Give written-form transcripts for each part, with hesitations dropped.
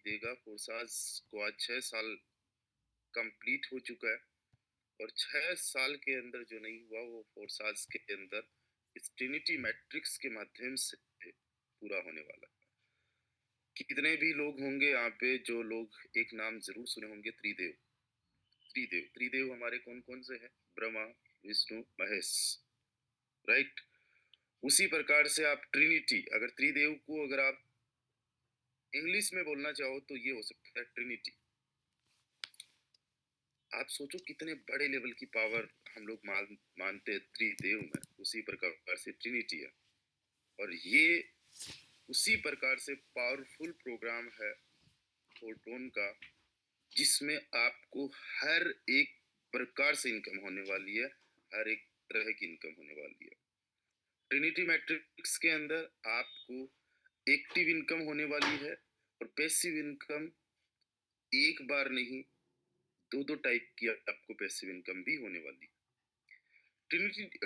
देगा। फोर्साज को आज 6 साल कंप्लीट हो चुका है और 6 साल के अंदर जो नहीं हुआ वो फोर्साज के अंदर इस ट्रिनिटी मैट्रिक्स के माध्यम से पूरा होने वाला है। कितने भी लोग होंगे यहाँ पे जो लोग एक नाम जरूर सुने होंगे, त्रिदेव। त्रिदेव त्रिदेव हमारे कौन कौन से हैं? ब्रह्मा, विष्णु, महेश, राइट। उसी प्रकार से आप ट्रिनिटी, अगर त्रिदेव को अगर आप इंग्लिश में बोलना चाहो तो ये हो सकता है ट्रिनिटी। आप सोचो कितने बड़े लेवल की पावर हम लोग मानते हैं त्रिदेव में, उसी प्रकार से ट्रिनिटी है। और ये उसी प्रकार से पावरफुल प्रोग्राम है फोटोन का, जिसमें आपको हर एक प्रकार से इनकम होने वाली है, हर एक तरह की इनकम होने वाली है। ट्रिनिटी मैट्रिक्स के अंदर आपको एक्टिव इनकम होने वाली है और पैसिव इनकम एक बार नहीं, दो दो टाइप की आपको पैसिव इनकम भी होने वाली है।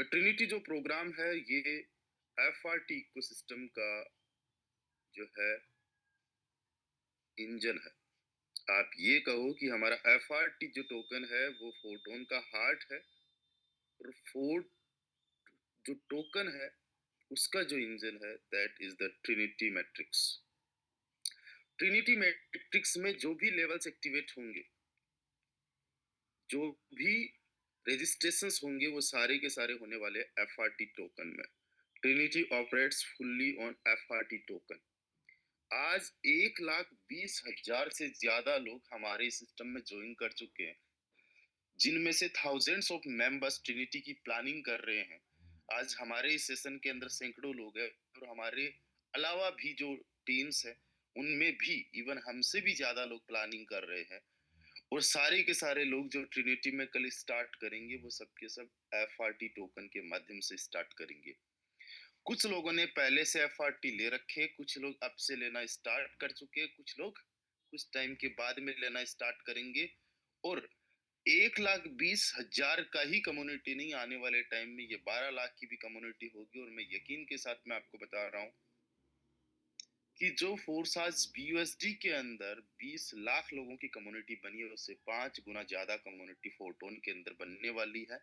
ट्रिनिटी जो प्रोग्राम है ये एफआरटी इकोसिस्टम का जो है इंजन है। आप ये कहो कि हमारा एफआरटी जो टोकन है वो फोटोन का हार्ट है, और फोर्ट जो टोकन है उसका जो इंजन है that is the Trinity matrix. Trinity matrix में जो भी लेवल्स एक्टिवेट होंगे, जो भी रजिस्ट्रेशंस होंगे, वो सारे के सारे होने वाले एफआरटी टोकन में। Trinity operates fully on FRT token. आज 1,20,000 से ज्यादा लोग हमारे सिस्टम में ज्वाइन कर चुके हैं, जिनमें से थाउजेंड्स ऑफ मेंबर्स ट्रिनिटी की प्लानिंग कर रहे हैं। आज हमारे इस सेशन के अंदर सैकड़ों लोग हैं, और हमारे अलावा भी जो टीम्स है उनमें भी इवन हमसे भी ज्यादा लोग प्लानिंग कर रहे हैं। और सारे के सारे लोग जो ट्रिनिटी में कल स्टार्ट करेंगे वो सब के सब एफआरटी टोकन के माध्यम से स्टार्ट करेंगे। कुछ लोगों ने पहले से एफआरटी ले रखे, कुछ लोग अब से लेना स्टार्ट कर चुके, कुछ लोग कुछ टाइम के बाद में लेना स्टार्ट करेंगे। और 1,20,000 का ही कम्युनिटी नहीं, आने वाले टाइम में ये 12 लाख की भी कम्युनिटी होगी। और मैं यकीन के साथ मैं आपको बता रहा हूँ कि जो फोर्साज बीयूएसडी के अंदर 20 लाख लोगों की कम्युनिटी बनी है, उससे 5 गुना ज्यादा कम्युनिटी फोटोन के अंदर बनने वाली है।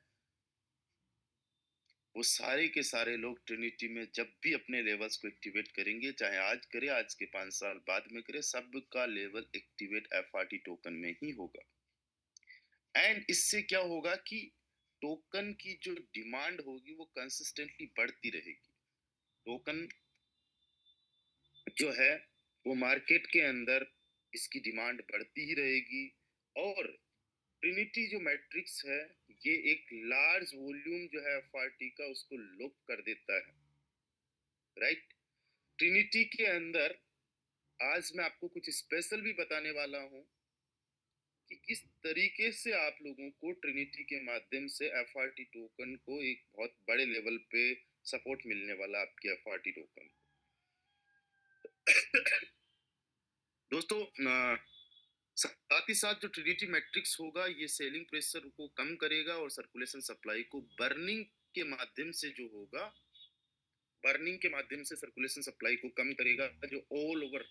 वो सारे के सारे लोग ट्रिनिटी में जब भी अपने लेवल्स को एक्टिवेट करेंगे, चाहे आज करे, आज के 5 साल बाद में करे, सबका लेवल एक्टिवेट एफआरटी टोकन में ही होगा। एंड इससे क्या होगा कि टोकन की जो डिमांड होगी वो कंसिस्टेंटली बढ़ती रहेगी। टोकन जो है वो मार्केट के अंदर इसकी डिमांड बढ़ती ही रहेगी। और ट्रिनिटी जो मैट्रिक्स है ये एक लार्ज वॉल्यूम जो है एफआरटी का उसको लॉक कर देता है, राइट। ट्रिनिटी के अंदर आज मैं आपको कुछ स्पेशल भी बताने वाला हूं कि किस तरीके से आप लोगों को ट्रिनिटी के माध्यम से एफआरटी टोकन को एक बहुत बड़े लेवल पे सपोर्ट मिलने वाला आपके एफआरटी टोकन। दोस्तों, साथ ही साथ जो ट्रिनिटी मैट्रिक्स होगा ये सेलिंग प्रेशर को कम करेगा और सर्कुलेशन सप्लाई को बर्निंग के माध्यम से जो होगा, बर्निंग के माध्यम से सर्कुलेशन सप्लाई को कम करेगा। जो ऑल ओवर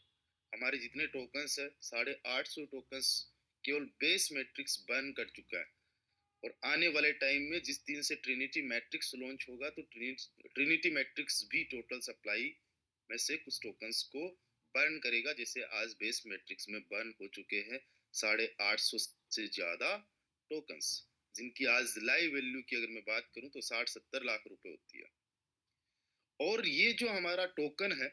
हमारे जितने टोकन्स है, 850 टोकन्स केवल बेस मैट्रिक्स बर्न कर चुका है। और आने वाले टाइम में जिस दिन से ट्रिनिटी मैट्रिक्स लॉन्च होगा तो ट्रिनिटी मैट्रिक्स भी टोटल सप्लाई में से कुछ टोकन्स को बर्न करेगा, जैसे आज बेस मैट्रिक्स में बर्न हो चुके हैं 850 से ज्यादा टोकन्स, जिनकी आज लाइव वैल्यू की अगर मैं बात करूं तो 60-70 लाख रुपए होती है। और ये जो हमारा टोकन है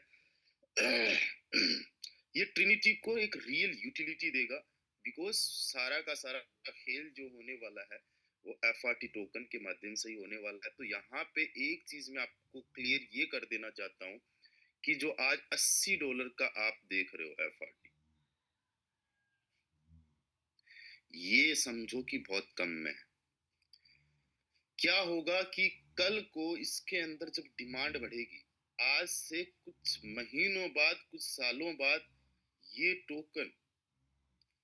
ये ट्रिनिटी को एक रियल यूटिलिटी देगा, बिकॉज सारा का सारा खेल जो होने वाला है वो एफआरटी टोकन के माध्यम से ही होने वाला है। तो यहाँ पे एक चीज मैं आपको क्लियर ये कर देना चाहता हूँ कि जो आज $80 का आप देख रहे हो एफआरटी, ये समझो कि बहुत कम में है। क्या होगा कि कल को इसके अंदर जब डिमांड बढ़ेगी, आज से कुछ महीनों बाद, कुछ सालों बाद, ये टोकन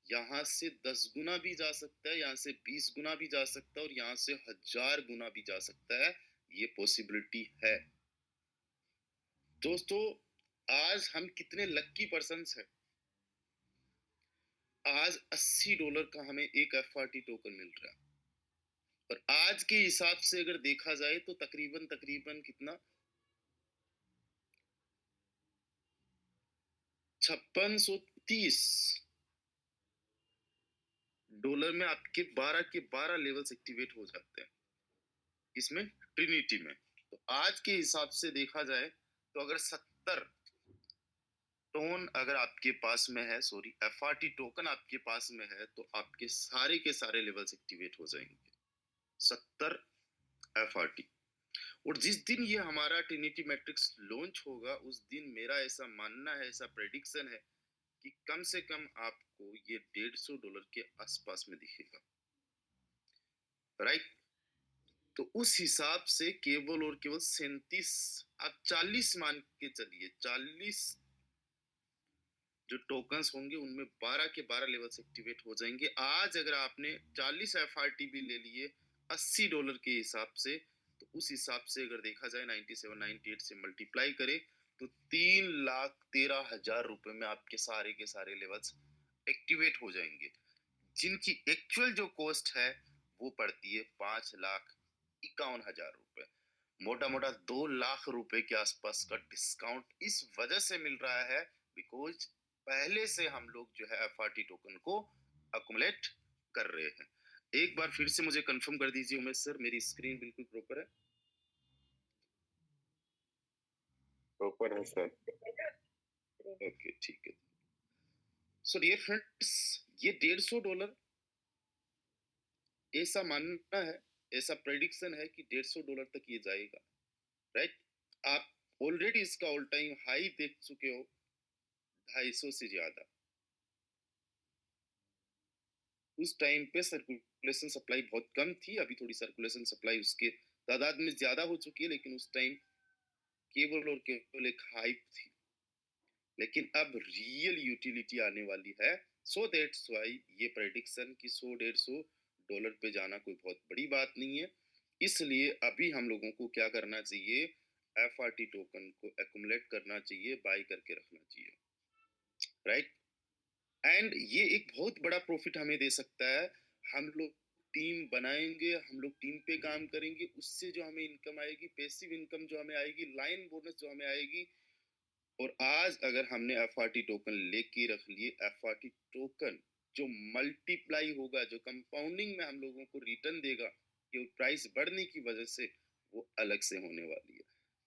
यहाँ से 10 गुना भी जा सकता है, यहाँ से 20 गुना भी जा सकता है, और यहाँ से 1000 गुना भी जा सकता है। ये पॉसिबिलिटी है। दोस्तों, आज हम कितने लक्की पर्सन्स हैं आज $80 का हमें एक एफआरटी टोकन मिल रहा है। और आज के हिसाब से अगर देखा जाए तो तकरीबन तकरीबन कितना 5630 डॉलर में आपके 12 के 12 लेवल्स एक्टिवेट हो जाते हैं इसमें, ट्रिनिटी में। तो आज के हिसाब से देखा जाए तो अगर 70 टोन अगर आपके पास में है, सॉरी एफआरटी टोकन आपके पास में है, तो आपके सारे के सारे लेवल्स एक्टिवेट हो जाएंगे 70 एफआरटी। और जिस दिन ये हमारा ट्रिनिटी मैट्रिक्स लॉन्च होगा उस दिन मेरा ऐसा मानना है, ऐसा प्रेडिक्शन है कि कम से कम आपको ये $150 के आसपास में दिखेगा, राइट। तो उस हिसाब से केवल और केवल 37, आप 40 मान के चलिए, 40 जो टोकन्स होंगे उनमें 12 के 12 लेवल्स एक्टिवेट हो जाएंगे। आज अगर आपने 40 एफआरटी भी ले लिए $80 के हिसाब से, तो उस हिसाब से अगर देखा जाए 97 98 से मल्टीप्लाई करे तो 3,13,000 रुपए में आपके सारे के सारे लेवल्स एक्टिवेट हो जाएंगे, जिनकी एक्चुअल जो कॉस्ट है वो पड़ती है 5,51,000 रुपए। मोटा मोटा 2 लाख रुपए के आसपास का डिस्काउंट इस वजह से मिल रहा है बिकॉज पहले से हम लोग जो है एफआरटी टोकन को अकुमुलेट कर रहे हैं। एक बार फिर से मुझे कंफर्म कर दीजिए उमेश सर, मेरी स्क्रीन बिल्कुल प्रॉपर है? प्रॉपर है सर। ओके ठीक है। सो डियर फ्रेंड्स, ये $150 ऐसा मानना है, ऐसा प्रेडिक्शन है कि $150 तक ये जाएगा, राइट। आप ऑलरेडी इसका ऑल टाइम हाई देख चुके हो 250 से ज्यादा। उस टाइम पे सर्कुलेशन सप्लाई बहुत कम थी, अभी थोड़ी सर्कुलेशन सप्लाई उसके तादाद में ज्यादा हो चुकी है, लेकिन उस टाइम केवल और केवल एक हाइप थी। लेकिन अब रियल यूटिलिटी आने वाली है, सो दैट्स वाई ये प्रेडिक्शन कि 100-150 डॉलर पे जाना कोई बहुत बड़ी बात नहीं है। इसलिए अभी हम लोगों को क्या करना चाहिए, एफआरटी टोकन को एक्युमुलेट करना चाहिए, बाय करके रखना चाहिए, राइट। एंड ये एक बहुत बड़ा प्रॉफिट हमें दे सकता है। हम लोग टीम बनाएंगे, हम लोग टीम पे काम करेंगे, उससे जो हमें इनकम आएगी, पैसिव इनकम जो हमें आएगी, लाइन बोनस जो हमें आएगी। और आज अगर हमने एफआरटी टोकन लेके रख लिए, एफआरटी टोकन जो मल्टीप्लाई होगा, जो कंपाउंडिंग में हम लोगों को रिटर्न देगा, कि प्राइस बढ़ने की वजह से, वो अलग से होने वाली है।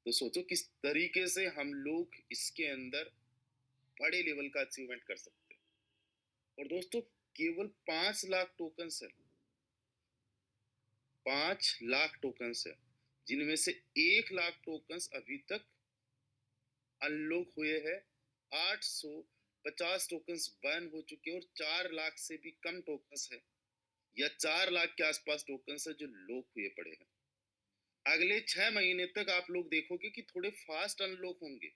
तो सोचो किस तरीके से हम लोग इसके अंदर बड़े लेवल का अचीवमेंट कर सकते हैं। और दोस्तों, केवल 5 लाख टोकन है, 5 लाख टोकन है, जिनमें से 1 लाख टोकन अभी तक अनलॉक हुए हैं। 850 टोकन बैन हो चुके हैं और 4 लाख से भी कम टोकन है, या 4 लाख के आसपास टोकन है जो लॉक हुए पड़े हैं। अगले 6 महीने तक आप लोग देखोगे कि थोड़े फास्ट अनलॉक होंगे,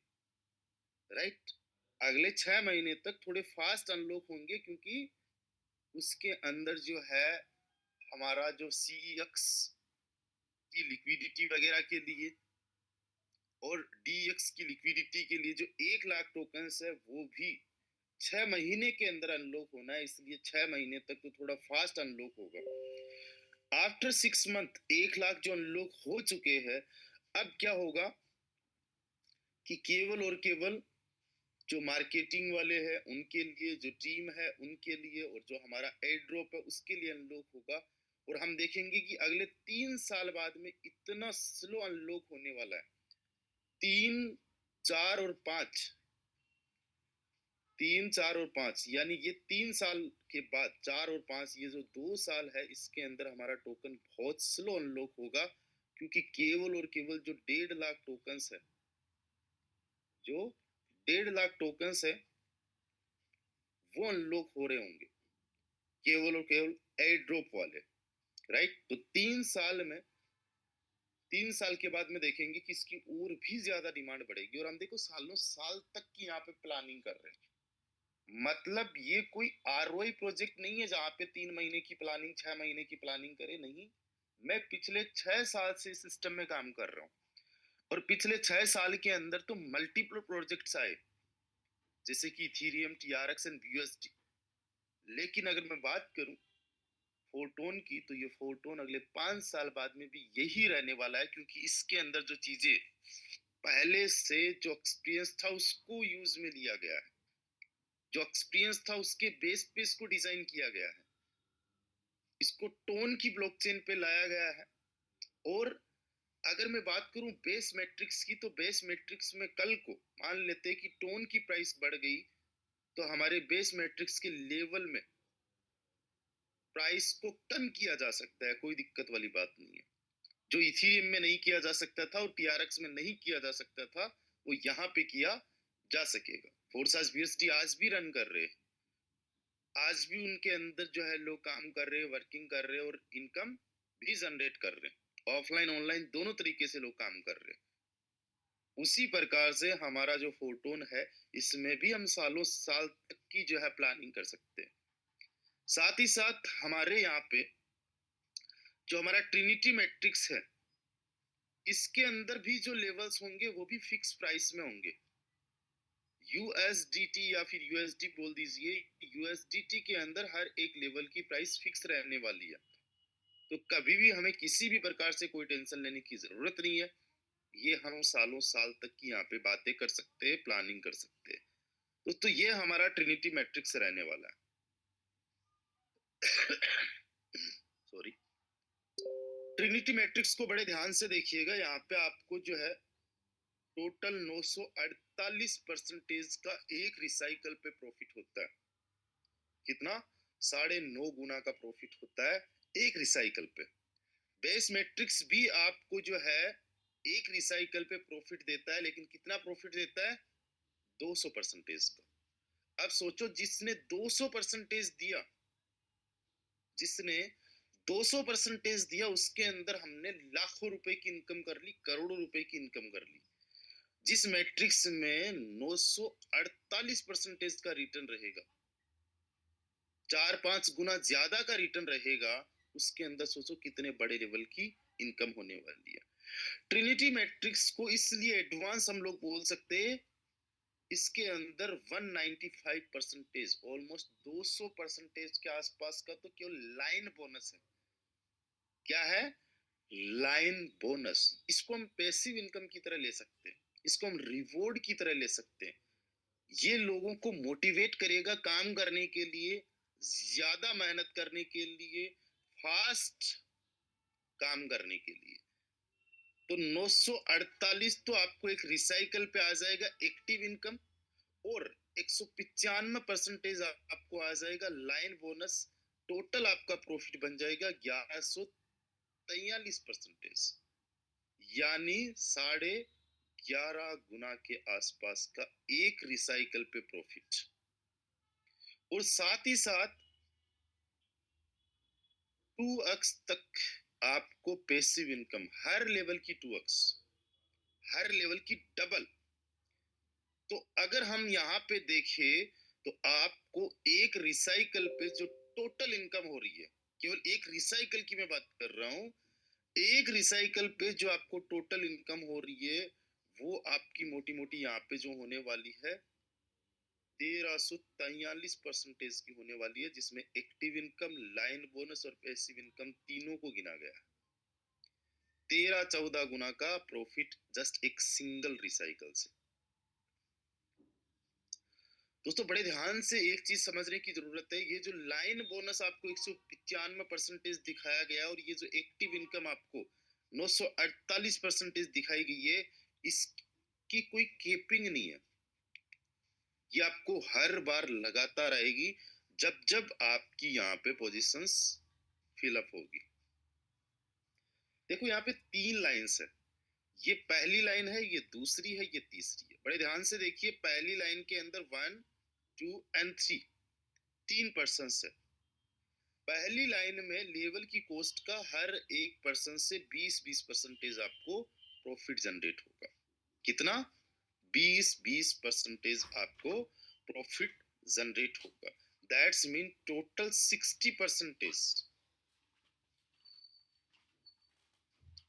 राइट। अगले 6 महीने तक थोड़े फास्ट अनलॉक होंगे, क्योंकि उसके अंदर जो है हमारा जो CEX की लिक्विडिटी वगैरह के लिए और DX की लिक्विडिटी के लिए जो 1 लाख टोकन है वो भी 6 महीने के अंदर अनलॉक होना है, इसलिए 6 महीने तक तो थोड़ा फास्ट अनलॉक होगा। आफ्टर 6 मंथ 1 लाख जो अनलॉक हो चुके हैं, अब क्या होगा कि केवल और केवल जो मार्केटिंग वाले हैं उनके लिए, जो टीम है उनके लिए, और जो हमारा एयर ड्रॉप है उसके लिए अनलॉक होगा। और हम देखेंगे कि अगले 3 साल बाद में इतना स्लो अनलॉक होने वाला है। 3, 4 और 5, 3, 4 और 5, यानी ये 3 साल के बाद 4 और 5, ये जो 2 साल है, इसके अंदर हमारा टोकन बहुत स्लो अनलॉक होगा, क्योंकि केवल और केवल जो 1.5 लाख टोकन है, जो 1.5 लाख टोकन है, वो अनलॉक हो रहे होंगे, केवल और केवल एयर ड्रॉप वाले, राइट। तो 3 साल में, 3 साल के बाद में देखेंगे कि इसकी और भी ज्यादा डिमांड बढ़ेगी। और हम देखो सालों साल तक की यहाँ पे प्लानिंग कर रहे हैं, मतलब ये कोई ROI प्रोजेक्ट नहीं है जहाँ पे 3 महीने की प्लानिंग, 6 महीने की प्लानिंग करे, नहीं। मैं पिछले 6 साल से इस सिस्टम में काम कर रहा हूँ, और पिछले 6 साल के अंदर तो मल्टीपल प्रोजेक्ट्स आए, जैसे कि इथेरियम, TRX एंड BUSD, लेकिन अगर मैं बात करूं फोटोन की, तो ये फोटोन अगले 5 साल बाद में भी यही रहने वाला है, क्योंकि इसके अंदर जो चीजें पहले से जो एक्सपीरियंस था उसको यूज में लिया गया है, जो एक्सपीरियंस था उसके बेस पे इसको डिजाइन किया गया है, इसको टोन की ब्लॉकचेन पे लाया गया है। और अगर मैं बात करूं बेस मैट्रिक्स की, तो बेस मैट्रिक्स में कल को मान लेते हैं कि टोन की प्राइस बढ़ गई, तो हमारे बेस मैट्रिक्स के लेवल में प्राइस को कम किया जा सकता है, कोई दिक्कत वाली बात नहीं है। जो इथीरियम में नहीं किया जा सकता था और टीआरएक्स में नहीं किया जा सकता था, वो यहाँ पे किया जा सकेगा। फोर्सास बीएसडी आज भी रन कर रहे हैं, आज भी उनके अंदर जो है लोग काम कर रहे हैं, वर्किंग कर रहे हैं और इनकम भी जनरेट कर रहे हैं। ऑफलाइन ऑनलाइन दोनों तरीके से लोग काम कर रहे हैं। उसी प्रकार से हमारा जो फोटोन है, इसमें भी हम सालों साल तक की जो है प्लानिंग कर सकते हैं। साथ ही साथ हमारे यहाँ पे जो हमारा ट्रिनिटी मैट्रिक्स है, इसके अंदर भी जो लेवल्स होंगे वो भी फिक्स प्राइस में होंगे। यूएसडीटी या फिर यूएसडी बोल दीजिए, यूएसडीटी के अंदर हर एक लेवल की प्राइस फिक्स रहने वाली है, तो कभी भी हमें किसी भी प्रकार से कोई टेंशन लेने की जरूरत नहीं है। ये हम सालों साल तक की यहाँ पे बातें कर सकते हैं, प्लानिंग कर सकते हैं। तो ये हमारा ट्रिनिटी मैट्रिक्स रहने वाला है। सॉरी। ट्रिनिटी मैट्रिक्स को बड़े ध्यान से देखिएगा, यहाँ पे आपको जो है टोटल 948% का एक रिसाइकल पे प्रॉफिट होता है। कितना? 9.5 गुना का प्रॉफिट होता है एक रिसाइकल पे। बेस मैट्रिक्स भी आपको जो है एक रिसाइकल पे प्रॉफिट देता है, लेकिन कितना प्रॉफिट देता है? 200% का। अब सोचो, जिसने 200% दिया, जिसने 200% दिया, उसके अंदर हमने लाखों रुपए की इनकम कर ली, करोड़ों रुपए की इनकम कर ली। जिस मैट्रिक्स में 948% का रिटर्न रहेगा, 4-5 गुना ज्यादा का रिटर्न रहेगा, उसके अंदर सोचो कितने बड़े लेवल की इनकम होने वाली है। ट्रिनिटी मैट्रिक्स को इसलिए एडवांस हम लोग बोल सकते हैं, इसके अंदर 195%, ऑलमोस्ट 200% के आसपास का तो केवल लाइन बोनस है। क्या है? Line bonus. इसको हम पैसिव इनकम की तरह ले सकते हैं, इसको हम रिवॉर्ड की तरह ले सकते हैं। ये लोगों को मोटिवेट करेगा काम करने के लिए, ज्यादा मेहनत करने के लिए, फास्ट काम करने के लिए। तो 948 तो आपको एक रिसाइकल पे आ जाएगा एक्टिव इनकम, और 195% आपको आ जाएगा लाइन बोनस। टोटल आपका प्रॉफिट बन जाएगा 1143%, यानी 11.5 गुना के आसपास का एक रिसाइकल पे प्रॉफिट। और साथ ही साथ 2x तक आपको पैसिव इनकम, हर लेवल की 2x, हर लेवल की डबल। तो अगर हम यहाँ पे देखें, तो आपको एक रिसाइकल पे जो टोटल इनकम हो रही है, केवल एक रिसाइकल की मैं बात कर रहा हूँ, एक रिसाइकल पे जो आपको टोटल इनकम हो रही है, वो आपकी मोटी मोटी यहाँ पे जो होने वाली है 1343% की होने वाली है, जिसमें एक्टिव इनकम, लाइन बोनस और पैसिव इनकम तीनों को गिना गया है। 13-14 गुना का प्रॉफिट जस्ट एक सिंगल रिसाइकल से। दोस्तों बड़े ध्यान से एक चीज समझने की जरूरत है, ये जो लाइन बोनस आपको 195% दिखाया गया, और ये जो एक्टिव इनकम आपको 948% दिखाई गई है, इसकी कोई केपिंग नहीं है। ये आपको हर बार लगातार आएगी, जब जब आपकी यहाँ पे पोजीशंस फिलअप होगी। देखो यहाँ पे 3 लाइन्स है, ये पहली लाइन है, ये दूसरी है, ये तीसरी है। बड़े ध्यान से देखिए, पहली लाइन के अंदर 1, 2 एंड 3 3 पर्सन है। पहली लाइन में लेवल की कॉस्ट का हर एक पर्सन से 20-20% आपको प्रॉफिट जनरेट होगा। कितना? 20-20% आपको प्रॉफिट जनरेट होगा। That's mean total 60%,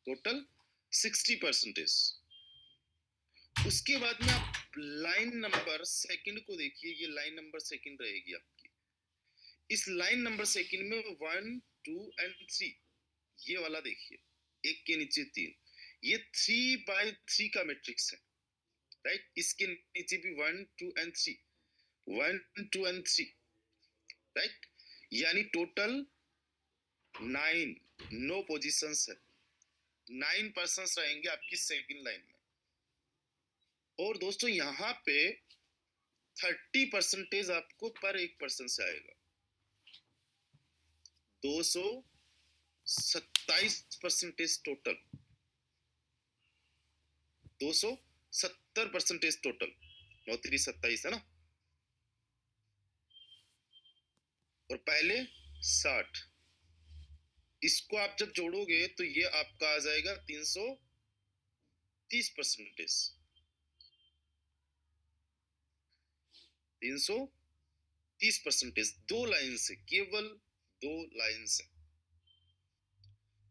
total 60%। उसके बाद में आप लाइन नंबर सेकंड को देखिए, ये लाइन नंबर सेकंड रहेगी आपकी। इस लाइन नंबर सेकंड में 1 2 एंड 3, ये वाला देखिए, एक के नीचे तीन, ये 3 by 3 का मैट्रिक्स है, राइट। इसके नीचे भी 1 2 एंड 3, 1 2 एंड 3, राइट। यानी टोटल 9 नो पोजिशंस है, 9 पर्सन्स रहेंगे आपकी सेकंड लाइन में। और दोस्तों यहाँ पे 30% आपको पर एक पर्सन से आएगा, 227% टोटल, 270% टोटल, 9 3 27 है ना, और पहले 60, इसको आप जब जोड़ोगे तो ये आपका आ जाएगा 330%, 330%, 2 लाइन से, केवल 2 लाइन से।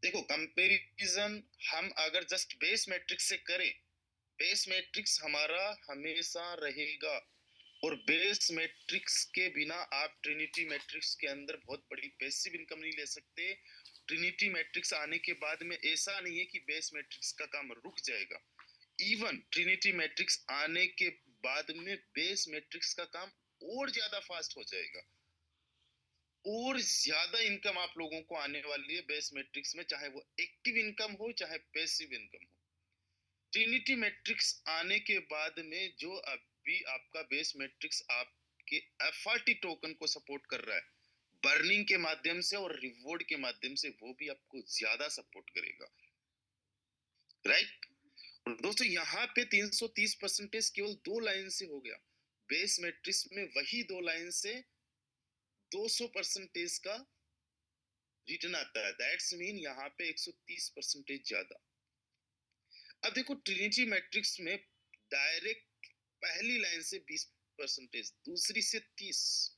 देखो कंपैरिजन हम अगर जस्ट बेस मैट्रिक्स से करें, बेस मैट्रिक्स हमारा हमेशा रहेगा, और बेस मैट्रिक्स के बिना आप ट्रिनिटी मैट्रिक्स के अंदर बहुत बड़ी पैसिव इनकम नहीं ले सकते। ट्रिनिटी मैट्रिक्स आने के बाद में ऐसा नहीं है कि बेस मैट्रिक्स का काम रुक जाएगा, इवन ट्रिनिटी मैट्रिक्स आने के बाद में बेस मैट्रिक्स का काम और ज्यादा फास्ट हो जाएगा, और ज्यादा इनकम आप लोगों को आने वाली है बेस मैट्रिक्स में, चाहे वो एक्टिव इनकम हो चाहे पैसिव इनकम हो। ट्रिनिटी मैट्रिक्स आने के बाद में जो अभी आपका बेस मैट्रिक्स आपके एफआरटी टोकन को सपोर्ट कर रहा है बर्निंग के माध्यम से और रिवॉर्ड के माध्यम से, वो भी आपको ज्यादा सपोर्ट करेगा, राइट। और दोस्तों यहाँ पे 330% केवल 2 लाइन से हो गया, बेस मैट्रिक्स में वही 2 लाइन से 200% का रिटर्न आता है, दैट्स मीन यहाँ पे 130% ज्यादा। अब देखो ट्रिनिटी मैट्रिक्स में डायरेक्ट पहली लाइन से 20%, दूसरी से 30,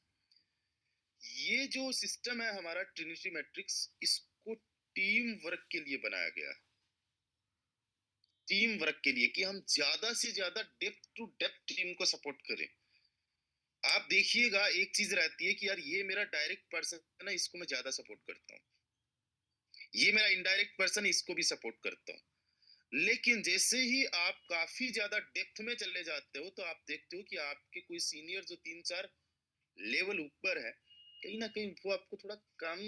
ये जो सिस्टम है हमारा ट्रिनिटी मैट्रिक्स, इसको टीम वर्क के लिए बनाया गया है, टीम वर्क के लिए, कि हम ज्यादा से ज्यादा डेप्थ टू डेप्थ टीम को सपोर्ट करें। आप देखिएगा एक चीज रहती है कि यार ये मेरा डायरेक्ट पर्सन है ना, इसको मैं ज्यादा सपोर्ट करता हूँ, ये मेरा इनडायरेक्ट पर्सन, इसको भी सपोर्ट करता हूँ। लेकिन जैसे ही आप काफी ज्यादा डेप्थ में चले जाते हो तो आप देखते हो कि आपके कोई सीनियर जो 3 4 लेवल ऊपर है, कहीं ना कहीं वो आपको थोड़ा कम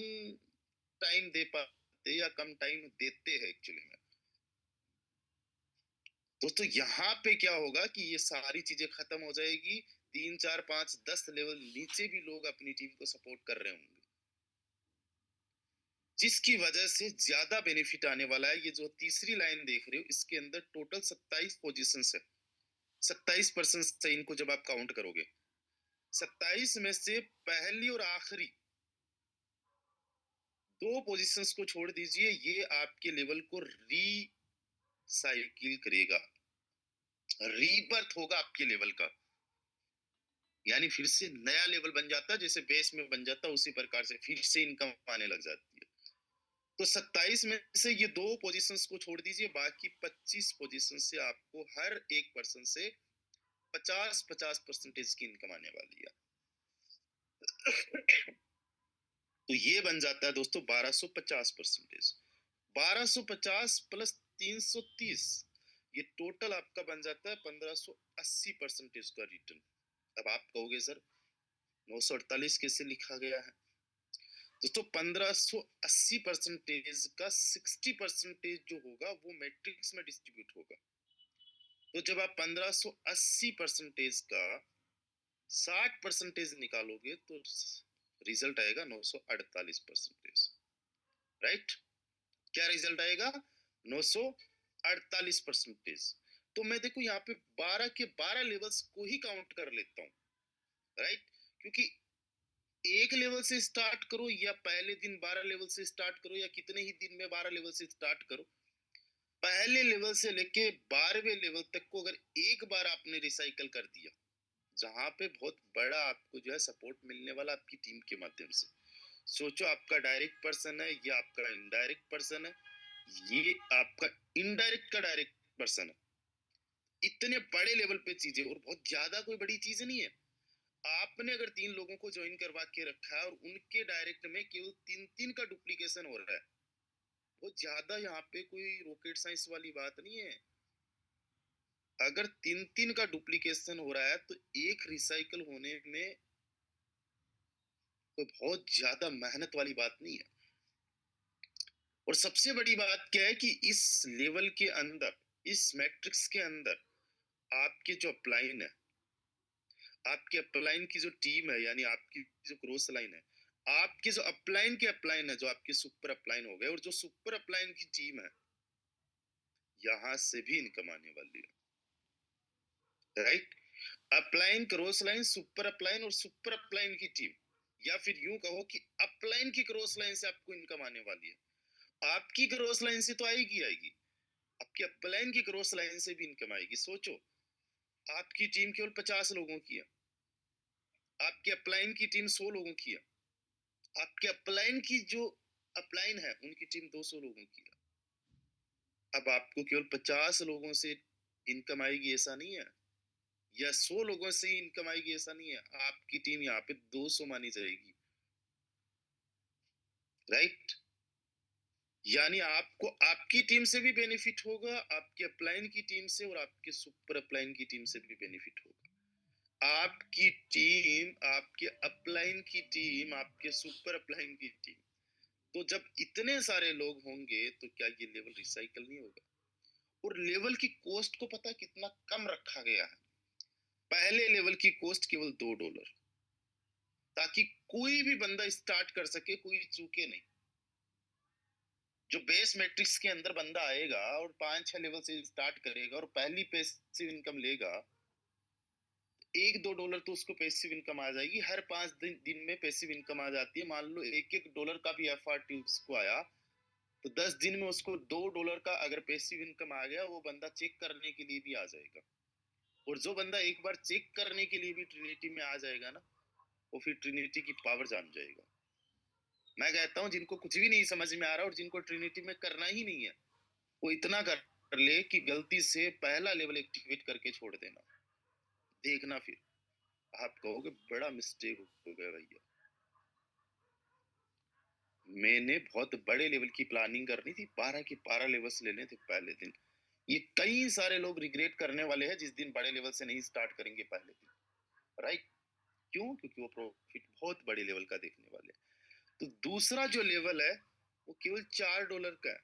टाइम दे पाते या कम टाइम देते हैं एक्चुअली में। दोस्तों यहाँ पे क्या होगा कि ये सारी चीजें खत्म हो जाएगी, 3 4 5 10 लेवल नीचे भी लोग अपनी टीम को सपोर्ट कर रहे होंगे, जिसकी वजह से ज्यादा बेनिफिट आने वाला है। ये जो तीसरी लाइन देख रहे हो इसके अंदर टोटल 27 पोजीशंस है, 27% से इनको जब आप काउंट करोगे, 27 में से पहली और आखिरी 2 पोजीशंस को छोड़ दीजिए, ये आपके लेवल को रीसाइकिल करेगा, रीबर्थ होगा आपके लेवल का, यानी फिर से नया लेवल बन जाता है, जैसे बेस में बन जाता है उसी प्रकार से फिर से इनकम आने लग जाती है। तो 27 में से ये 2 पोजीशंस को छोड़ दीजिए, बाकी 25 पोजीशन से आपको हर एक पर्सन से 50-50% की इनकम आने वाली है। तो ये बन जाता है दोस्तों 1250%, 1250 प्लस 330, ये टोटल आपका बन जाता है 1580% का रिटर्न। अब आप कहोगे सर 948 कैसे लिखा गया है? दोस्तों 1580% का 60% जो होगा वो मैट्रिक्स में डिस्ट्रीब्यूट होगा, तो जब आप 1580% का 60% निकालोगे तो रिजल्ट आएगा 948%, राइट। क्या रिजल्ट आएगा? 948%। तो मैं देखो यहाँ पे 12 के 12 लेवल्स को ही काउंट कर लेता हूँ, राइट, क्योंकि एक लेवल से स्टार्ट करो या पहले दिन 12 लेवल से स्टार्ट करो या कितने ही दिन में 12 लेवल से स्टार्ट करो, पहले लेवल से लेके 12वें लेवल तक को अगर एक बार आपने रिसाइकल कर दिया, जहां पे बहुत बड़ा आपको जो है सपोर्ट मिलने वाला आपकी टीम के माध्यम से। सोचो आपका डायरेक्ट पर्सन है या आपका इनडायरेक्ट पर्सन है, ये आपका इनडायरेक्ट का डायरेक्ट पर्सन है, इतने बड़े लेवल पे चीजें, और बहुत ज्यादा कोई बड़ी चीज नहीं है। आपने अगर 3 लोगों को जॉइन करवा के रखा है और उनके डायरेक्ट में केवल 3-3 का डुप्लीकेशन हो रहा है, वो ज़्यादा यहाँ पे कोई रॉकेट साइंस वाली बात नहीं है। अगर 3-3 का डुप्लीकेशन हो रहा है तो एक रिसाइकल होने में कोई बहुत ज़्यादा मेहनत वाली बात नहीं है। और सबसे बड़ी बात क्या है कि इस लेवल के अंदर, इस मैट्रिक्स के अंदर आपके जो अपलाइन है, आपके अपलाइन की जो टीम है, यानी आपकी जो क्रॉस लाइन है, आपके जो अपलाइन के अपलाइन है, जो आपके सुपर अपलाइन हो गए, और जो सुपर अपलाइन की टीम है, यहां से भी इनकम आने वाली है, right? Upline, cross line, super upline और सुपर अपलाइन की टीम, या फिर यूं कहो कि अपलाइन की क्रॉस लाइन से आपको इनकम आने वाली है। आपकी क्रॉस लाइन से तो आएगी आएगी, आपकी अपलाइन की क्रॉस लाइन से भी इनकम आएगी। सोचो, आपकी टीम केवल 50 लोगों की है, आपके अपलाइन की टीम 100 लोगों की है, आपके अपलाइन की जो अपलाइन है उनकी टीम 200 लोगों की है। अब आपको केवल 50 लोगों से इनकम आएगी ऐसा नहीं है, या 100 लोगों से ही इनकम आएगी ऐसा नहीं है। आपकी टीम यहाँ पे 200 मानी जाएगी, राइट? यानी आपको आपकी टीम से भी बेनिफिट होगा, आपके अपलाइन की टीम से, और आपके सुपर अपलाइन की टीम से भी बेनिफिट होगा। आपकी टीम, आपके अपलाइन की टीम, आपके सुपर अपलाइन की टीम, तो जब इतने सारे लोग होंगे तो क्या ये लेवल रिसाइकल नहीं होगा? और लेवल की कॉस्ट को पता कितना कम रखा गया है। पहले लेवल की कॉस्ट केवल $2, ताकि कोई भी बंदा स्टार्ट कर सके, कोई चूके नहीं। जो बेस मैट्रिक्स के अंदर बंदा आएगा और 5-6 लेवल से स्टार्ट करेगा और पहली पैसिव इनकम लेगा, $1-2 तो उसको पैसिव इनकम आ जाएगी। हर 5 दिन में पैसिव इनकम आ जाती है। मान लो $1-1 का भी एफआरटी उसको आया, तो 10 दिन में उसको $2 का अगर पैसिव इनकम आ गया, वो बंदा चेक करने के लिए भी आ जाएगा। और जो बंदा एक बार चेक करने के लिए भी ट्रिनिटी में आ जाएगा ना, वो फिर ट्रिनिटी की पावर जान जाएगा। मैं कहता हूँ जिनको कुछ भी नहीं समझ में आ रहा और जिनको ट्रिनिटी में करना ही नहीं है, वो इतना कर ले कि गलती से पहला लेवल एक्टिवेट करके छोड़ देना। देखना फिर आप कहोगे बड़ा मिस्टेक हो गया भैया, मैंने बहुत बड़े लेवल की प्लानिंग करनी थी, 12 के 12 लेवल्स लेने थे पहले दिन। ये कई सारे लोग रिग्रेट करने वाले हैं जिस दिन बड़े लेवल से नहीं स्टार्ट करेंगे पहले दिन, राइट? क्यों? क्योंकि वो प्रॉफिट बहुत बड़े लेवल का देखने वाले हैं। तो दूसरा जो लेवल है वो केवल $4 का है।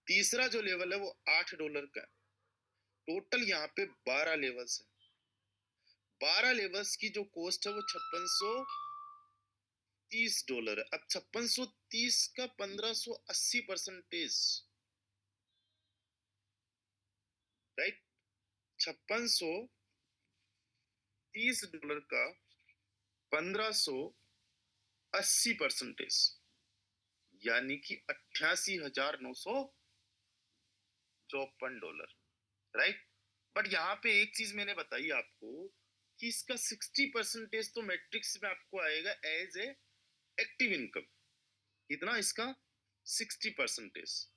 तीसरा जो लेवल है वो $8 का है। टोटल यहाँ पे 12 लेवल्स है। 12 लेवल्स की जो कॉस्ट है वो $5630 है। अब 5630 का 1580%, राइट? $5630 का 1580%, यानी कि $88,954, राइट? बट यहाँ पे एक चीज मैंने बताई आपको कि इसका 60% तो मैट्रिक्स में आपको आएगा एज ए एक्टिव इनकम। कितना इसका? 60%।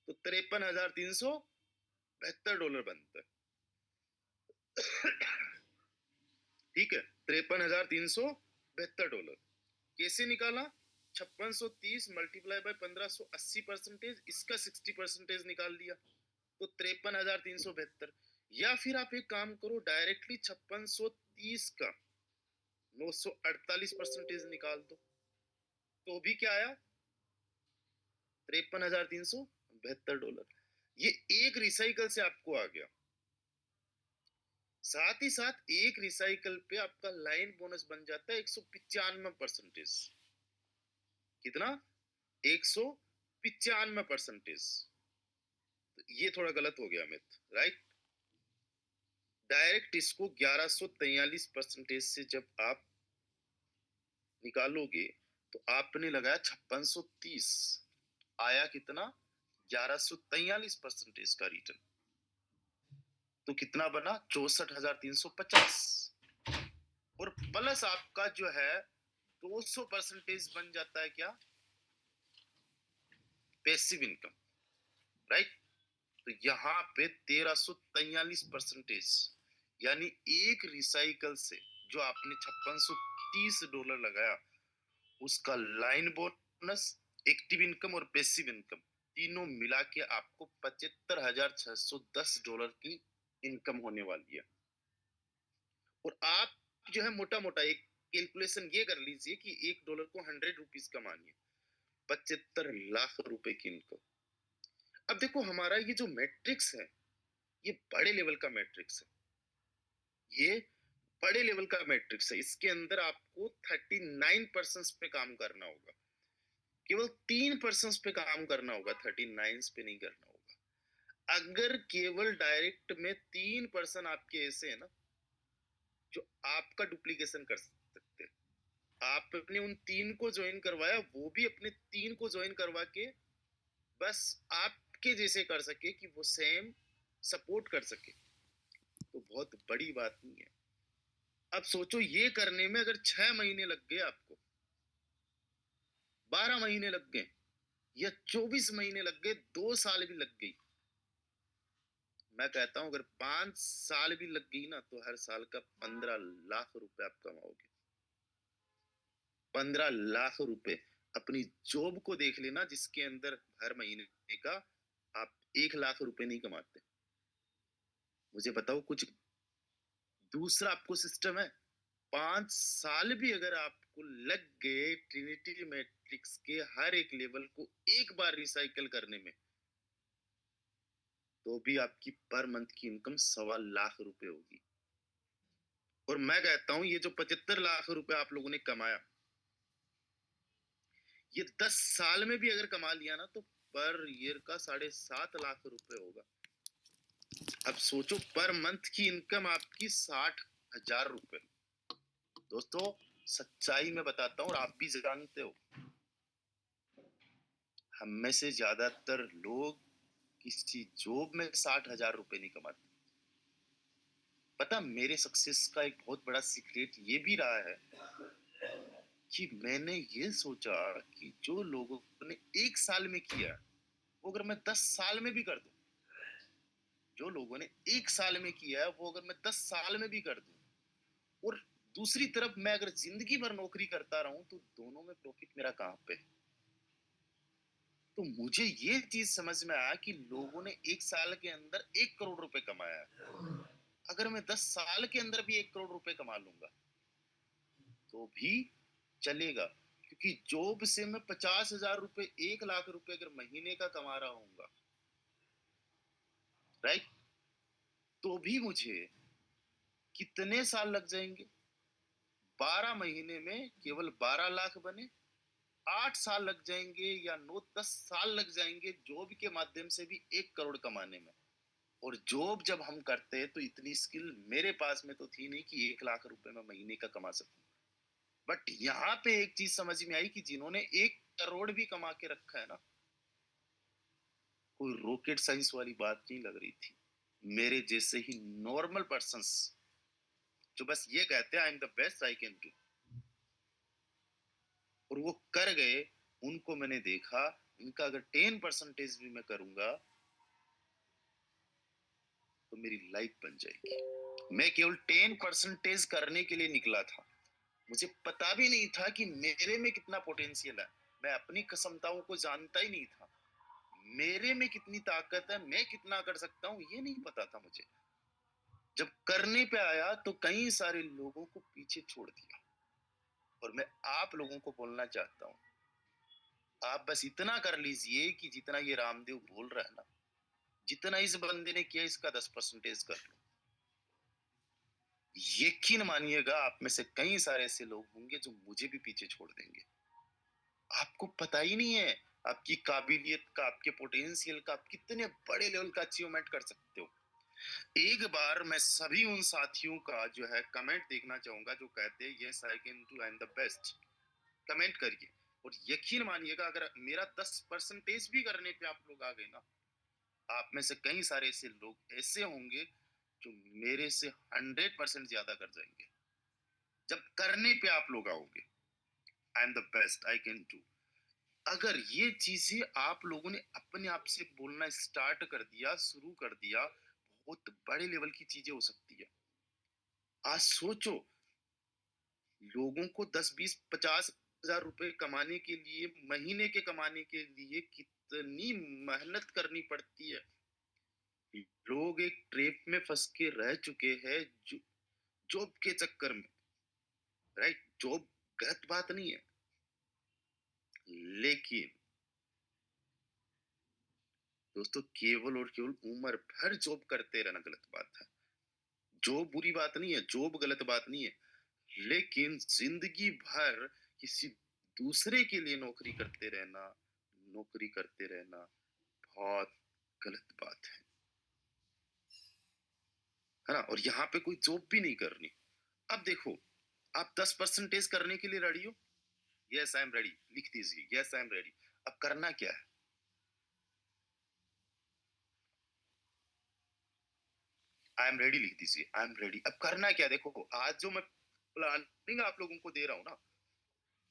तो $53,372 बनता है। ठीक है, $53,372 कैसे निकाला? 5630 मल्टीप्लाई बाय 1580%, इसका 60% निकाल दिया, तो 53,372। या फिर आप एक काम करो, डायरेक्टली 5630 का 948% निकाल दो, तो भी क्या आया? $53,372। ये एक रिसाइकल से आपको आ गया। साथ ही साथ एक रिसाइकल पे आपका लाइन बोनस बन जाता है 195%। कितना? 195%। तो ये थोड़ा गलत हो गया मिथ, राइट? डायरेक्ट इसको 1143% से जब आप निकालोगे तो आपने लगाया 5630, आया कितना? 1143% का रिटर्न। तो कितना बना? 64,350। और प्लस आपका जो है 200% बन जाता है क्या? Passive income, right? तो यहाँ पे 1343%, यानी एक रिसाइकल से जो आपने $5630 लगाया, उसका लाइन बोनस, एक्टिव इनकम और पैसिव इनकम तीनों मिला के आपको $75,610 की इनकम होने वाली है। और आप जो है मोटा मोटा एक कैलकुलेशन ये कर लीजिए कि $1 को 100 रुपीज कमानी है, 75 लाख रुपए की इनकम। अब देखो हमारा ये जो मैट्रिक्स है, ये बड़े लेवल का मैट्रिक्स है। ये बड़े लेवल का मैट्रिक्स है। इसके अंदर आपको 39% पे काम करना होगा। केवल 3% पे काम करना होगा, 39 पे नहीं करना होगा। अगर केवल डायरेक्ट में 3% आपके ऐसे है ना जो आपका डुप्लीकेशन कर सकते हैं, आपने उन 3 को ज्वाइन करवाया, वो भी अपने 3 को ज्वाइन करवा के बस आपके जैसे कर सके कि वो सेम सपोर्ट कर सके, तो बहुत बड़ी बात नहीं है। अब सोचो ये करने में अगर 6 महीने लग गए आपको, 12 महीने लग गए या 24 महीने लग गए, 2 साल भी लग गई, मैं कहता हूं अगर 5 साल भी लग गई ना, तो हर साल का 15 लाख रुपए आप कमाओगे। 15 लाख रुपए। अपनी जॉब को देख लेना जिसके अंदर हर महीने का आप 1 लाख रुपए नहीं कमाते। मुझे बताओ कुछ दूसरा आपको सिस्टम है। 5 साल भी अगर आपको लग गए ट्रिनिटी मैट्रिक्स के हर एक लेवल को एक बार रिसाइकल करने में, तो भी आपकी पर मंथ की इनकम 1.25 लाख रुपए होगी। और मैं कहता हूं ये जो 75 लाख रुपए आप लोगों ने कमाया, ये 10 साल में भी अगर कमा लिया ना, तो पर ईयर का 7.5 लाख रुपए होगा। अब सोचो पर मंथ की इनकम आपकी 60,000 रुपए। दोस्तों सच्चाई में बताता हूँ और आप भी जानते हो, हम में से ज्यादातर लोग किसी जॉब में 60,000 रुपए नहीं कमाते। पता मेरे सक्सेस का एक बहुत बड़ा सीक्रेट ये भी रहा है कि मैंने ये सोचा कि जो लोगों ने 1 साल में किया, वो अगर मैं 10 साल में भी कर दूं, जो लोगों ने 1 साल में किया है वो अगर मैं 10 साल में भी कर दूं, और दूसरी तरफ मैं अगर जिंदगी भर नौकरी करता रहूं, तो दोनों में प्रॉफिट मेरा कहाँ पे है? तो मुझे ये चीज समझ में आया कि लोगों ने 1 साल के अंदर 1 करोड़ रुपए कमाया है। अगर मैं 10 साल के अंदर भी 1 करोड़ रुपए कमा लूंगा, तो भी चलेगा, क्योंकि जॉब से मैं 50,000 रुपए, 1 लाख रुपए अगर महीने का कमा रहा हूँ, राइट, तो भी मुझे कितने साल लग जाएंगे? 12 महीने में केवल 12 लाख बने, 8 साल लग जाएंगे या 9-10 साल लग जाएंगे जॉब के माध्यम से भी 1 करोड़ कमाने में। और जॉब जब हम करते हैं तो इतनी स्किल मेरे पास में तो थी नहीं कि 1 लाख रुपए में महीने का कमा सकूं। बट यहाँ पे एक चीज समझ में आई कि जिन्होंने 1 करोड़ भी कमा के रखा है ना, कोई रॉकेट साइंस वाली बात नहीं लग रही थी। मेरे जैसे ही नॉर्मल पर्सन्स जो बस ये कहते हैं I am the best I can do, और वो कर गए, उनको मैंने देखा। इनका अगर 10% भी मैं करूंगा, तो मेरी लाइफ बन जाएगी। मैं केवल 10% करने के लिए निकला था। मुझे पता भी नहीं था कि मेरे में कितना पोटेंशियल है। मैं अपनी क्षमताओं को जानता ही नहीं था। मेरे में कितनी ताकत है, मैं कितना कर सकता हूँ, ये नहीं पता था मुझे। जब करने पे आया तो कई सारे लोगों को पीछे छोड़ दिया। और मैं आप लोगों को बोलना चाहता हूँ, आप बस इतना कर लीजिए कि जितना ये रामदेव बोल रहा है ना, जितना इस बंदे ने किया इसका 10% कर लो। यकीन मानिएगा आप में से कई सारे ऐसे लोग होंगे जो मुझे भी पीछे छोड़ देंगे। आपको पता ही नहीं है आपकी काबिलियत का, आपके पोटेंशियल का, आप कितने बड़े लेवल का अचीवमेंट कर सकते हो। एक बार मैं सभी उन साथियों का जो है कमेंट देखना चाहूंगा जो कहते हैं yes I can do, I am the best. Comment करिए। और यकीन मानिएगा अगर मेरा 10% भी करने पे आप लोग आ गए ना, आप में से कई सारे ऐसे लोग ऐसे होंगे जो मेरे से 100% ज्यादा कर जाएंगे। जब करने पे आप लोग आओगे, I am the best I can do, अगर ये चीजें आप लोगों ने अपने आप से बोलना स्टार्ट कर दिया, शुरू कर दिया, बहुत बड़े लेवल की चीजें हो सकती है। आज सोचो, लोगों को 10, 20, 50 हजार रुपए कमाने के लिए, महीने के कमाने के लिए कितनी मेहनत करनी पड़ती है। लोग एक ट्रैप में फंस के रह चुके हैं, जॉब के चक्कर में। राइट, जॉब गलत बात नहीं है, लेकिन दोस्तों, केवल और केवल उम्र भर जॉब करते रहना गलत बात है। जॉब बुरी बात नहीं है, जॉब गलत बात नहीं है, लेकिन जिंदगी भर किसी दूसरे के लिए नौकरी करते रहना बहुत गलत बात है ना? और यहाँ पे कोई जॉब भी नहीं करनी। अब देखो, आप 10% करने के लिए रेडी हो? यस आई एम रेडी, लिख दीजिए, यस आई एम रेडी। अब करना क्या है? आई एम रेडी लिख दीजिए, आई एम रेडी। अब करना क्या? देखो, आज जो मैं प्लानिंग आप लोगों को दे रहा हूँ ना,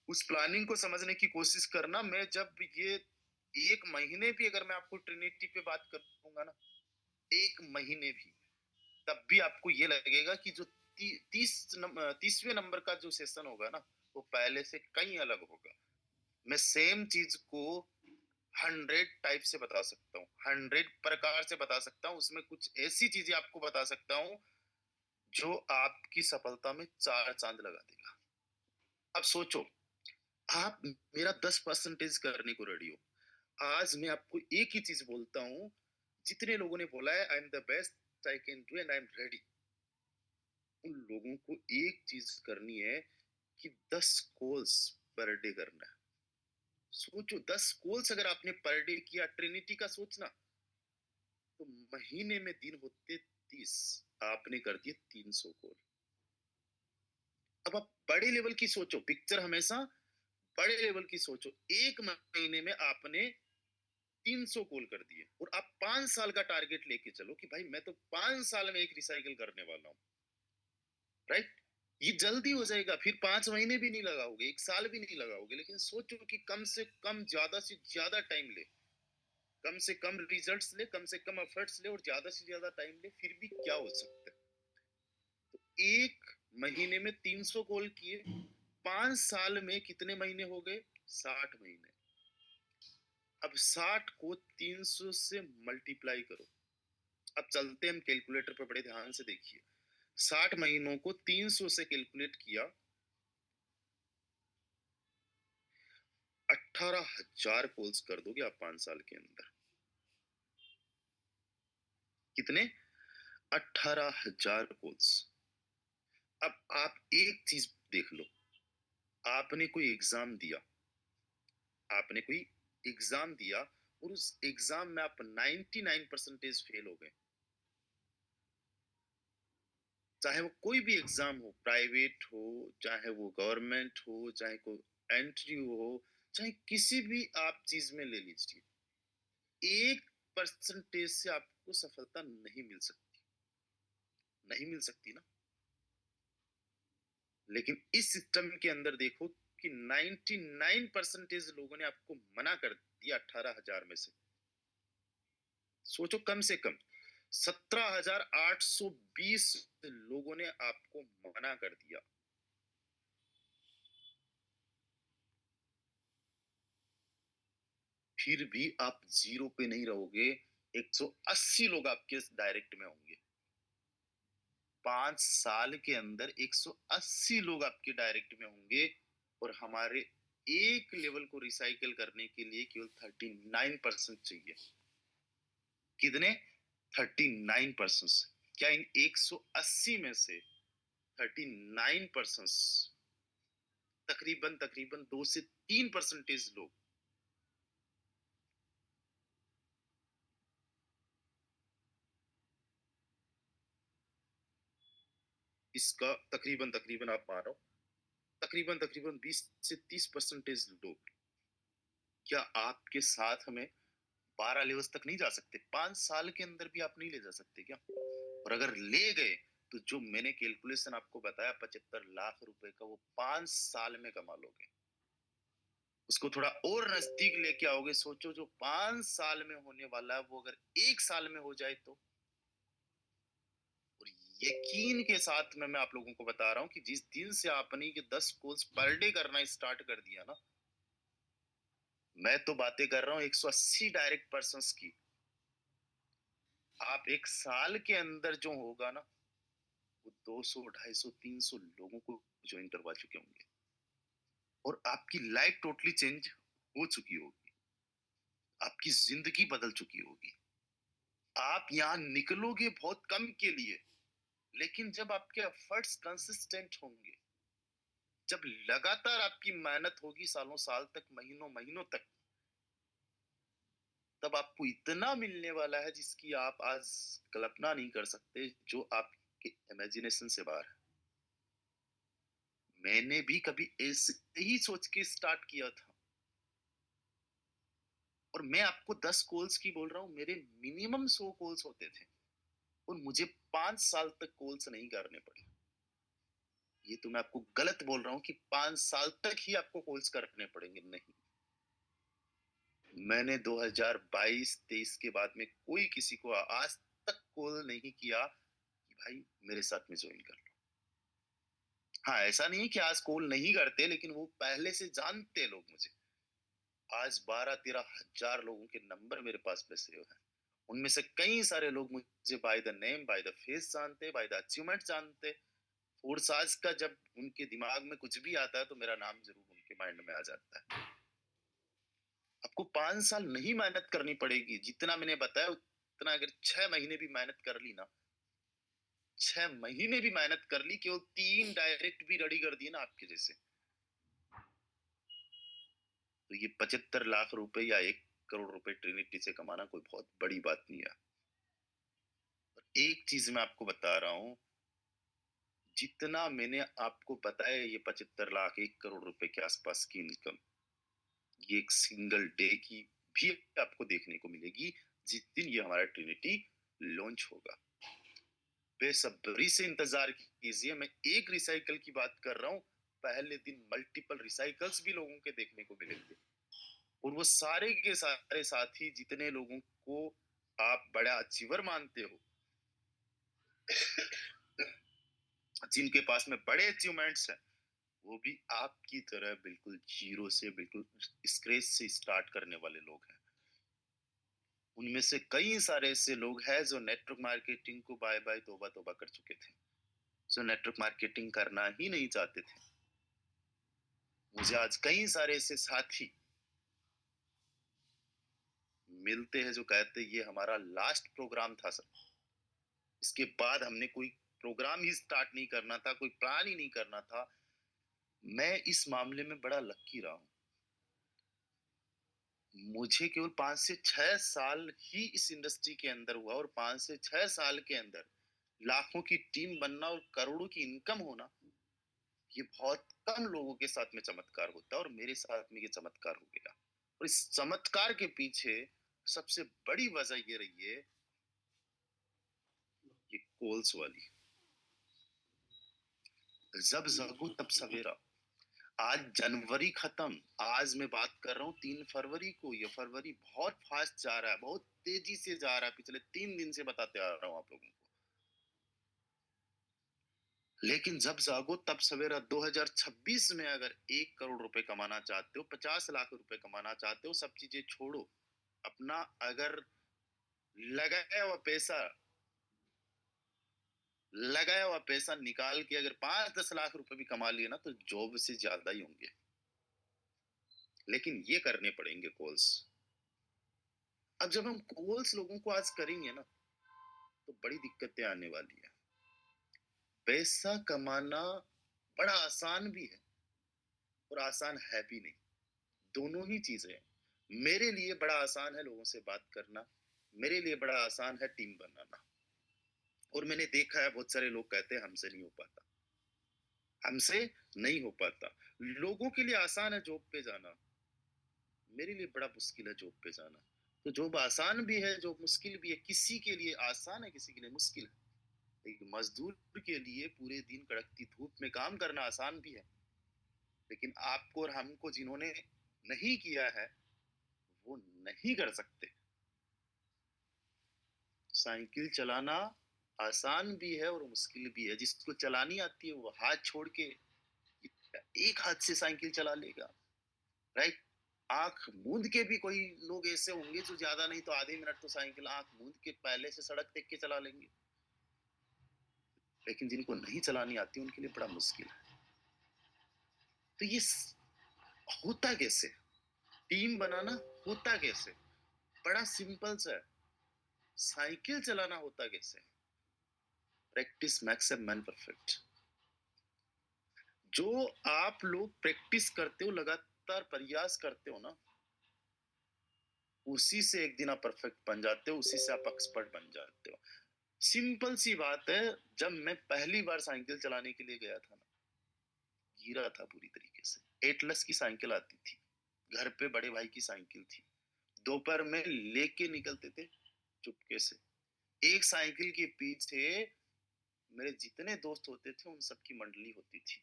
उस प्लानिंग को समझने की कोशिश करना। मैं जब ये 1 महीने भी अगर मैं आपको ट्रिनिटी पे बात करूंगा ना, 1 महीने भी, तब भी आपको ये लगेगा कि जो 30वें नंबर का जो सेशन होगा ना, वो पहले से कहीं अलग होगा। मैं सेम चीज को 100 टाइप से बता सकता हूँ, 100 प्रकार से बता सकता हूँ। उसमें कुछ ऐसी चीजें आपको बता सकता हूँ जो आपकी सफलता में 4 चांद लगा देगा। अब सोचो, आप मेरा 10% करने को रेडी हो। आज मैं आपको एक ही चीज बोलता हूँ, जितने लोगों ने बोला है I am the best I can do and I am ready, उन लोगों को एक चीज करनी है कि 10 कॉल्स पर डे करना है। सोचो, 10 कॉल्स अगर आपने पर डे किया, ट्रिनिटी का सोचना, तो महीने में दिन होते 30, आपने कर दिए 300 कॉल। अब आप बड़े लेवल की सोचो, पिक्चर हमेशा बड़े लेवल की सोचो। 1 महीने में आपने 300 कॉल कर दिए, और आप 5 साल का टारगेट लेके चलो कि भाई मैं तो 5 साल में एक रिसाइकिल करने वाला हूँ। राइट, ये जल्दी हो जाएगा, फिर 5 महीने भी नहीं लगाओगे, 1 साल भी नहीं लगाओगे, लेकिन सोचो कि कम से कम, ज्यादा से ज्यादा टाइम ले, कम से कम रिजल्ट्स ले, कम से कम एफर्ट्स ले, और ज्यादा से ज्यादा टाइम ले, फिर भी क्या हो सकता है? तो 1 महीने में 300 कॉल किए, 5 साल में कितने महीने हो गए? 60 महीने। अब 60 को 300 से मल्टीप्लाई करो। अब चलते हम कैलकुलेटर पर, बड़े ध्यान से देखिए। 60 महीनों को 300 से कैलकुलेट किया, 18,000 कॉल्स कर दोगे आप 5 साल के अंदर। कितने? 18,000 कॉल्स। अब आप एक चीज देख लो, आपने कोई एग्जाम दिया, आपने कोई एग्जाम दिया, और उस एग्जाम में आप 99% फेल हो गए। चाहे वो कोई भी एग्जाम हो, प्राइवेट हो, चाहे वो गवर्नमेंट हो, चाहे कोई एंट्री हो, चाहे किसी भी आप चीज में ले लीजिए, 1% से आपको सफलता नहीं मिल सकती, नहीं मिल सकती ना। लेकिन इस सिस्टम के अंदर देखो कि 99% लोगों ने आपको मना कर दिया 18,000 में से। सोचो, कम से कम 17,820 लोगों ने आपको मना कर दिया। फिर भी आप जीरो पे नहीं रहोगे, 180 लोग आपके डायरेक्ट में होंगे। 5 साल के अंदर 180 लोग आपके डायरेक्ट में होंगे, और हमारे एक लेवल को रिसाइकल करने के लिए केवल 39% चाहिए। कितने? 39%। क्या इन 180 में से 39%, तकरीबन तकरीबन 2 से 3% लोग इसका, तकरीबन तकरीबन आप मान रहा हो, तकरीबन तकरीबन 20 से 30% लोग, क्या आपके साथ में 12 लेवल्स तक नहीं जा सकते? 5 साल के अंदर भी आप नहीं ले जा सकते क्या? और अगर ले गए, तो जो मैंने कैलकुलेशन आपको बताया 75 लाख रुपए का, वो 5 साल में कमा लोगे। उसको थोड़ा और नजदीक लेके आओगे, सोचो जो 5 साल में होने वाला है, वो अगर 1 साल में हो जाए तो। और यकीन के साथ मैं आप लोगों को बता रहा हूँ कि जिस दिन से आपने ये 10 कॉल्स पर डे करना स्टार्ट कर दिया ना, मैं तो बातें कर रहा हूँ 180 डायरेक्ट पर्सन्स की। आप 1 साल के अंदर जो होगा ना, वो 200, 250, 300 लोगों को जॉइन करवा चुके होंगे और आपकी लाइफ टोटली चेंज हो चुकी होगी। आपकी ज़िंदगी बदल चुकी होगी। आप यहाँ निकलोगे बहुत कम के लिए, लेकिन जब आपके एफर्ट्स कंसिस्टेंट होंगे, जब लगातार आपकी मेहनत होगी सालों साल तक, महीनों महीनों तक, तब आपको इतना मिलने वाला है जिसकी आप आज कल्पना नहीं कर सकते, जो आपके इमेजिनेशन से बाहर है। मैंने भी कभी ऐसे ही सोच के स्टार्ट किया था और मैं आपको 10 कॉल्स की बोल रहा हूँ, मेरे मिनिमम 100 कॉल्स होते थे और मुझे 5 साल तक कॉल्स नहीं करने पड़े। ये तो मैं आपको गलत बोल रहा हूँ कि 5 साल तक ही आपको कॉल्स करने पड़ेंगे, नहीं। मैंने 2022-23 के बाद में कोई किसी को आज तक कॉल नहीं किया कि भाई मेरे साथ में जॉइन कर लो। हाँ, ऐसा नहीं है कि आज कॉल नहीं करते, लेकिन वो पहले से जानते लोग मुझे। आज 12-13 हज़ार लोगों के नंबर मेरे पास में सेव हैं। उनमें से कई सारे लोग मुझे by the name, by the face जानते, बाय द अचीवमेंट जानते। फोर्स आज का जब उनके दिमाग में कुछ भी आता है तो मेरा नाम ज़रूर उनके माइंड में आ जाता है। आपको 5 साल नहीं मेहनत करनी पड़ेगी, जितना मैंने बताया उतना अगर 6 महीने भी मेहनत कर ली ना, 6 महीने भी मेहनत कर ली, केवल 3 डायरेक्ट भी रेडी कर दिए ना आपके जैसे, तो ये 75 लाख रुपए या 1 करोड़ रुपए ट्रिनिटी से कमाना कोई बहुत बड़ी बात नहीं है। और एक चीज़ मैं आपको बता रहा हूँ, जितना मैंने आपको बताया ये 75 लाख, 1 करोड़ रुपए के आसपास की इनकम, ये एक सिंगल डे की भी आपको देखने को मिलेगी, जिस दिन ये हमारा ट्रिनिटी लॉन्च होगा। बेसब्री से इंतजार कीजिए। मैं एक रिसाइकल की बात कर रहा हूँ, पहले दिन मल्टीपल रिसाइकल्स भी लोगों के देखने को मिलेंगे और वो सारे के सारे साथी जितने लोगों को आप बड़ा अचीवर मानते हो, जिनके पास में बड़े अचीवमेंट्स हैं, वो भी आपकी तरह बिल्कुल जीरो से, बिल्कुल स्क्रैच से स्टार्ट करने वाले लोग हैं। उनमें से कई सारे ऐसे लोग हैं जो नेटवर्क मार्केटिंग को बाय बाय तौबा तौबा कर चुके थे, जो नेटवर्क मार्केटिंग करना ही नहीं चाहते थे। मुझे आज कई सारे ऐसे साथी मिलते हैं जो कहते हैं ये हमारा लास्ट प्रोग्राम था सर, इसके बाद हमने कोई प्रोग्राम ही स्टार्ट नहीं करना था, कोई प्लान ही नहीं करना था। मैं इस मामले में बड़ा लकी रहा हूँ। मुझे केवल 5 से 6 साल ही इस इंडस्ट्री के अंदर हुआ और 5 से 6 साल के अंदर लाखों की टीम बनना और करोड़ों की इनकम होना, ये बहुत कम लोगों के साथ में चमत्कार होता है और मेरे साथ में ये चमत्कार हो गया। और इस चमत्कार के पीछे सबसे बड़ी वजह ये रही है, ये कॉल्स वाली। जब जागो तब सवेरा। आज जनवरी खत्म, आज मैं बात कर रहा हूँ 3 फरवरी को। ये फरवरी बहुत फास्ट जा रहा है, बहुत तेजी से जा रहा है, पिछले 3 दिन से बताते आ रहा हूँ आप लोगों को। लेकिन जब जागो तब सवेरा 2026 में अगर 1 करोड़ रुपए कमाना चाहते हो, 50 लाख रुपए कमाना चाहते हो, सब चीजें छोड़ो, अपना अगर लगाया हुआ पैसा, लगाया हुआ पैसा निकाल के अगर 5-10 लाख रुपए भी कमा लिए ना, तो जॉब से ज्यादा ही होंगे। लेकिन ये करने पड़ेंगे कॉल्स। अब जब हम कॉल्स लोगों को आज करेंगे ना, तो बड़ी दिक्कतें आने वाली है। पैसा कमाना बड़ा आसान भी है और आसान है भी नहीं, दोनों ही चीजें हैं। मेरे लिए बड़ा आसान है लोगों से बात करना, मेरे लिए बड़ा आसान है टीम बनाना। और मैंने देखा है बहुत सारे लोग कहते हैं हमसे नहीं हो पाता, हमसे नहीं हो पाता। लोगों के लिए आसान है जॉब पे जाना, मेरे लिए बड़ा मुश्किल है जॉब पे जाना। तो जॉब आसान भी है, जॉब मुश्किल भी है। किसी के लिए आसान है, किसी के लिए मुश्किल है। एक मजदूर के लिए पूरे दिन कड़कती धूप में काम करना आसान भी है, लेकिन आपको और हमको जिन्होंने नहीं किया है, वो नहीं कर सकते। साइकिल चलाना आसान भी है और मुश्किल भी है। जिसको चलानी आती है वो हाथ छोड़ के एक हाथ से साइकिल चला लेगा, राइट? आँख मूंद के भी कोई लोग ऐसे होंगे जो ज़्यादा नहीं तो आधे मिनट तो साइकिल आँख मूंद के पहले से सड़क देख के चला लेंगे। लेकिन जिनको नहीं चलानी आती उनके लिए बड़ा मुश्किल है। तो ये होता कैसे? टीम बनाना होता कैसे? बड़ा सिंपल सा है। साइकिल चलाना होता कैसे? Practice makes a man perfect. जो आप लोग प्रैक्टिस करते हो, लगातार प्रयास करते हो ना, उसी से एक दिन आप परफेक्ट बन जाते हो, उसी से आप एक्सपर्ट बन जाते हो। सिंपल सी बात है, जब मैं पहली बार साइकिल चलाने के लिए गया था ना, गिरा था पूरी तरीके से। एटलस की साइकिल आती थी, घर पे बड़े भाई की साइकिल थी। दोपहर में लेके निकलते थे चुपके से। एक साइकिल के पीछे मेरे जितने दोस्त होते थे उन सबकी मंडली होती थी।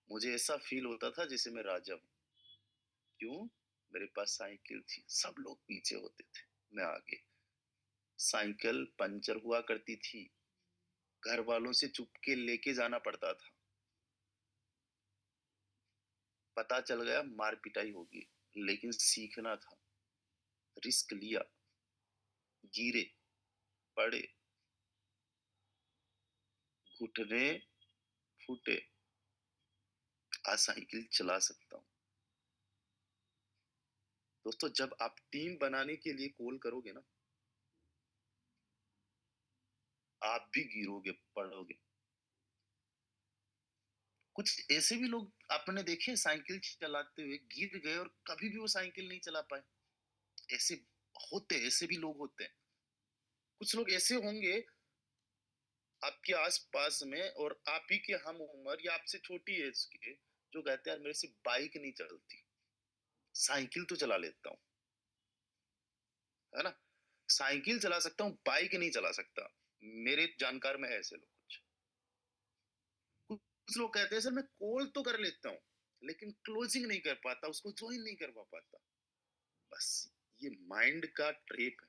मुझे ऐसा फील होता था जैसे मैं राजा हूँ। क्यों? मेरे पास साइकिल थी, सब लोग पीछे होते थे, मैं आगे। साइकिल पंचर हुआ करती थी, घर वालों से चुपके लेके जाना पड़ता था। पता चल गया मार पिटाई होगी, लेकिन सीखना था। रिस्क लिया, गिरे, पड़े, घुटने फूटे, आज साइकिल चला सकता हूँ। दोस्तों, जब आप टीम बनाने के लिए कॉल करोगे ना, आप भी गिरोगे, पड़ोगे। कुछ ऐसे भी लोग आपने देखे साइकिल चलाते हुए गिर गए और कभी भी वो साइकिल नहीं चला पाए। ऐसे ऐसे भी लोग होते हैं। कुछ लोग ऐसे होंगे आपके आस-पास में और आप ही के हम उम्र या आपसे छोटी एज के, जो कहते हैं यार मेरे से बाइक नहीं चलती, साइकिल तो चला लेता हूँ, है ना? साइकिल चला सकता हूँ, बाइक नहीं चला सकता। मेरे जानकार में है ऐसे लोग कुछ। कुछ लोग कहते हैं सर मैं कॉल तो कर लेता हूँ, लेकिन क्लोजिंग नहीं कर पाता, उसको जॉइन नहीं करवा पाता। बस ये माइंड का ट्रेप है।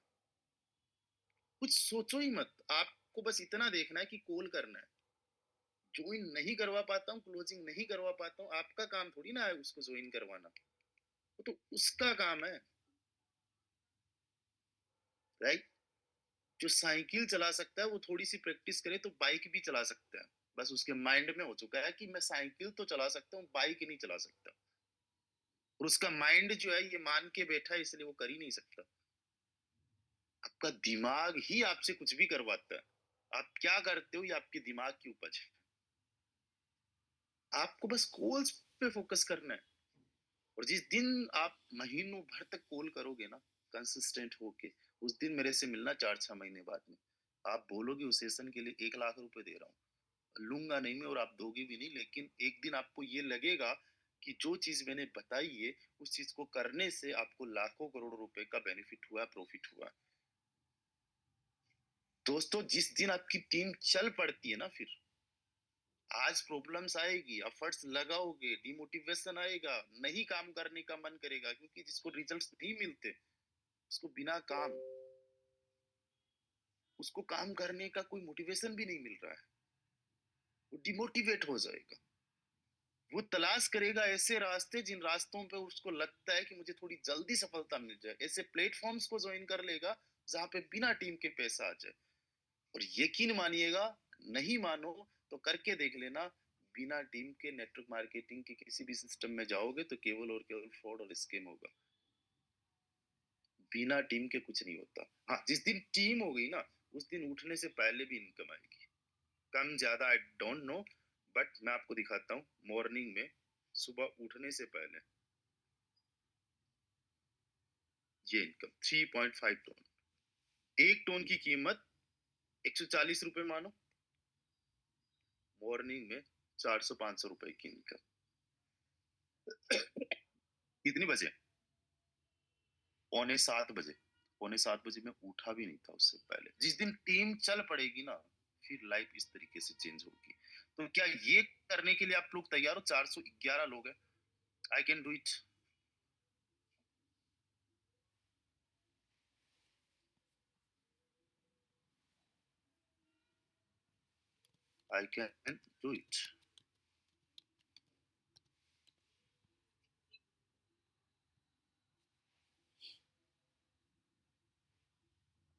कुछ सोचो ही मत, आपको बस इतना देखना है कि कॉल करना है। जॉइन नहीं करवा पाता हूँ, क्लोजिंग नहीं करवा पाता हूँ, आपका काम थोड़ी ना है उसको जॉइन करवाना। वो तो उसका काम है, राइट? जो साइकिल चला सकता है वो थोड़ी सी प्रैक्टिस करे तो बाइक भी चला सकता है। बस उसके माइंड में हो चुका है कि मैं साइकिल तो चला सकता हूँ, बाइक नहीं चला सकता। और उसका माइंड जो है ये मान के बैठा है, इसलिए वो कर ही नहीं सकता। आपका दिमाग ही आपसे कुछ भी करवाता है। आप क्या करते हो ये आपके दिमाग की उपज है। आपको बस कॉल्स पे फोकस करना है। और जिस दिन आप महीनों भर तक कॉल करोगे ना, कंसिस्टेंट होके, उस दिन मेरे से मिलना 4-6 महीने बाद में। आप बोलोगे उस सेशन के लिए 1 लाख रुपए दे रहा हूँ, लूंगा नहीं मैं और आप दोगे भी नहीं, लेकिन एक दिन आपको ये लगेगा कि जो चीज मैंने बताई है उस चीज को करने से आपको लाखों करोड़ रुपए का बेनिफिट हुआ, प्रॉफिट हुआ। दोस्तों, जिस दिन आपकी टीम चल पड़ती है ना, फिर आज प्रॉब्लम्स आएगी, एफर्ट्स लगाओगे, डिमोटिवेशन आएगा, नहीं काम करने का मन करेगा, क्योंकि जिसको रिजल्ट्स नहीं मिलते उसको बिना काम, उसको काम करने का कोई मोटिवेशन भी नहीं मिल रहा है, वो डिमोटिवेट हो जाएगा। वो तलाश करेगा ऐसे रास्ते जिन रास्तों पे उसको लगता है कि मुझे थोड़ी जल्दी सफलता मिल जाए, ऐसे प्लेटफॉर्म्स को ज्वाइन कर लेगा जहां पे बिना टीम के पैसा आ जाए। और यकीन मानिएगा, नहीं मानो तो करके देख लेना, बिना टीम के नेटवर्क मार्केटिंग के किसी भी सिस्टम में जाओगे तो केवल और केवल फ्रॉड और स्कैम होगा। बिना टीम के कुछ नहीं होता। हाँ, जिस दिन टीम हो गई ना, उस दिन उठने से पहले भी इनकम आएगी। कम ज्यादा आई डोंट नो, बट मैं आपको दिखाता हूँ। मॉर्निंग में सुबह उठने से पहले ये इनकम 3.5 टन। एक टन की कीमत 140 रुपए मानो, मॉर्निंग में 400-500 रुपए की इनकम। कितनी बजे? पौने 7 बजे। पौने 7 बजे मैं उठा भी नहीं था उससे पहले। जिस दिन टीम चल पड़ेगी ना, फिर लाइफ इस तरीके से चेंज होगी। तो क्या ये करने के लिए आप लोग तैयार हो? 411 लोग हैं। I can do it. I can do it.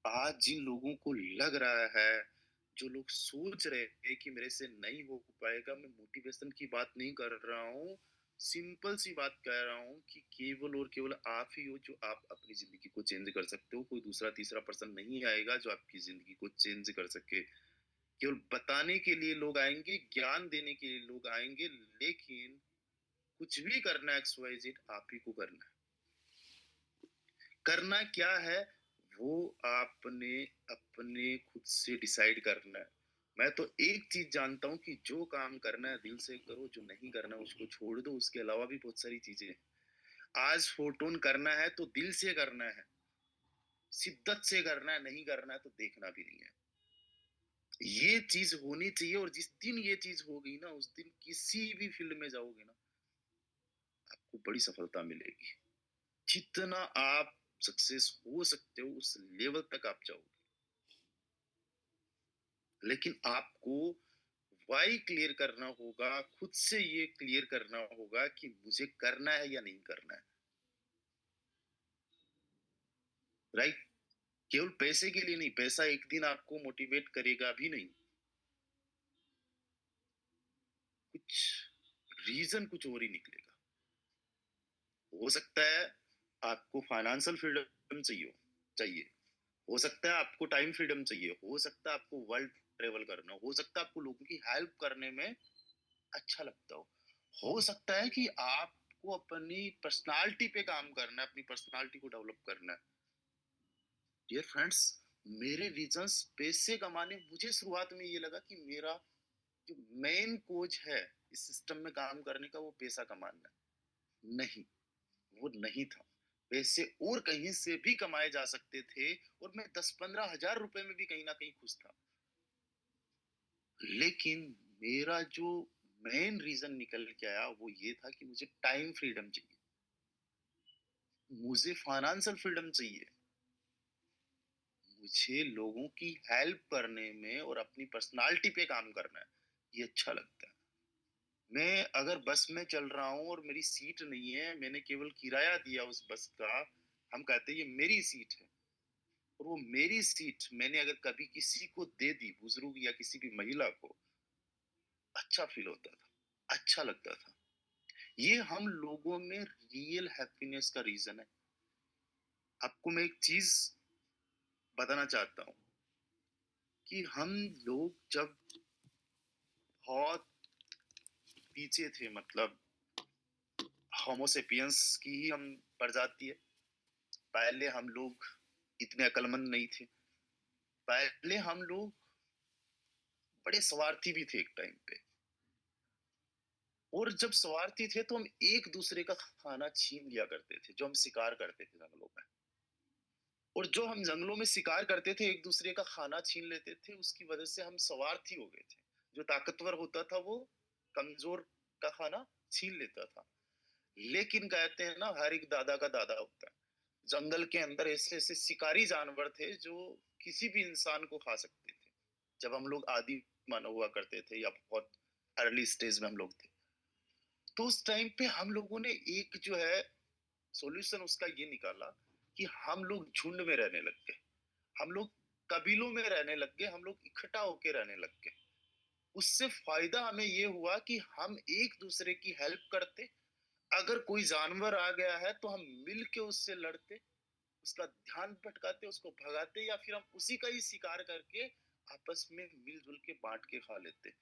आज जिन लोगों को लग रहा है, जो लोग सोच रहे हैं कि मेरे से नहीं हो पाएगा, मैं मोटिवेशन की बात नहीं कर रहा हूँ। सिंपल सी बात कह रहा हूँ कि केवल और केवल आप ही हो जो आप अपनी ज़िंदगी को चेंज कर सकते हो। कोई दूसरा तीसरा पर्सन नहीं आएगा जो आपकी ज़िंदगी को चेंज कर सके। केवल बताने के लिए लोग आएँगे, ज्ञान देने के लिए लोग आएँगे, लेकिन कुछ भी करना है एक्स वाई ज़ेड आप ही को करना है। करना क्या है, वो आपने अपने खुद से डिसाइड करना है। मैं तो एक चीज़ जानता हूँ कि जो काम करना है दिल से करो, जो नहीं करना है उसको छोड़ दो, उसके अलावा भी बहुत सारी चीज़ें हैं। आज फ़ोटोन करना है तो दिल से करना है, शिद्दत से करना है, नहीं करना है तो देखना भी नहीं है। ये चीज़ होनी चाहिए और जिस दिन ये चीज़ हो गई ना, उस दिन किसी भी फ़ील्ड में जाओगे ना, आपको बड़ी सफलता मिलेगी। जितना आप सक्सेस हो सकते हो, उस लेवल तक आप जाओगे। लेकिन आपको व्हाई क्लियर करना होगा, खुद से ये क्लियर करना होगा कि मुझे करना है या नहीं करना है, राइट? केवल पैसे के लिए नहीं, पैसा एक दिन आपको मोटिवेट करेगा भी नहीं। कुछ रीज़न कुछ और ही निकलेगा। हो सकता है आपको फाइनेंशियल फ्रीडम चाहिए। हो सकता है आपको टाइम फ्रीडम चाहिए, हो सकता है आपको वर्ल्ड ट्रैवल करना हो सकता है आपको लोगों की हेल्प करने में अच्छा लगता हो सकता है कि आपको अपनी पर्सनालिटी पे काम करना है, अपनी पर्सनालिटी को डेवलप करना है। डियर फ्रेंड्स, मेरे रीजंस पैसे कमाने मुझे शुरुआत में ये लगा कि मेरा जो मेन कोज है इस सिस्टम में काम करने का वो पैसा कमाना है। नहीं, वो नहीं था। पैसे और कहीं से भी कमाए जा सकते थे और मैं 10-15 हजार रुपए में भी कहीं ना कहीं खुश था। लेकिन मेरा जो मेन रीजन निकल के आया वो ये था कि मुझे टाइम फ्रीडम चाहिए, मुझे फाइनेंशियल फ्रीडम चाहिए, मुझे लोगों की हेल्प करने में और अपनी पर्सनालिटी पे काम करना है, ये अच्छा लगता है। मैं अगर बस में चल रहा हूँ और मेरी सीट नहीं है, मैंने केवल किराया दिया उस बस का, हम कहते हैं ये मेरी सीट है, और वो मेरी सीट मैंने अगर कभी किसी को दे दी, बुजुर्ग या किसी भी महिला को, अच्छा फील होता था, अच्छा लगता था। ये हम लोगों में रियल हैप्पीनेस का रीजन है। आपको मैं एक चीज बताना चाहता हूँ कि हम लोग जब बहुत पीछे थे, मतलब होमोसेपियंस की ही हम प्रजाति है। पहले हम लोग इतने अक्लमंद नहीं थे। पहले हम लोग बड़े स्वार्थी भी थे एक टाइम पे। और जब स्वार्थी थे तो हम एक दूसरे का खाना छीन लिया करते थे, जो हम शिकार करते थे जंगलों में। और जो हम जंगलों में शिकार करते थे, एक दूसरे का खाना छीन लेते थे, उसकी वजह से हम स्वार्थी हो गए थे। जो ताकतवर होता था वो कमजोर का खाना छीन लेता था। लेकिन कहते हैं ना, हर एक दादा का दादा होता है। जंगल के अंदर ऐसे ऐसे शिकारी जानवर थे जो किसी भी इंसान को खा सकते थे। जब हम लोग आदि मानव हुआ करते थे या बहुत अर्ली स्टेज में हम लोग थे, तो उस टाइम पे हम लोगों ने एक जो है सॉल्यूशन उसका ये निकाला कि हम लोग झुंड में रहने लग गए, हम लोग कबीलों में रहने लग गए, हम लोग इकट्ठा होके रहने लग गए। उससे फायदा हमें ये हुआ कि हम एक दूसरे की हेल्प करते। अगर कोई जानवर आ गया है तो हम मिल के उससे लड़ते, उसका ध्यान भटकाते, उसको भगाते, या फिर हम उसी का ही शिकार करके आपस में मिलजुल के बांट के खा लेते।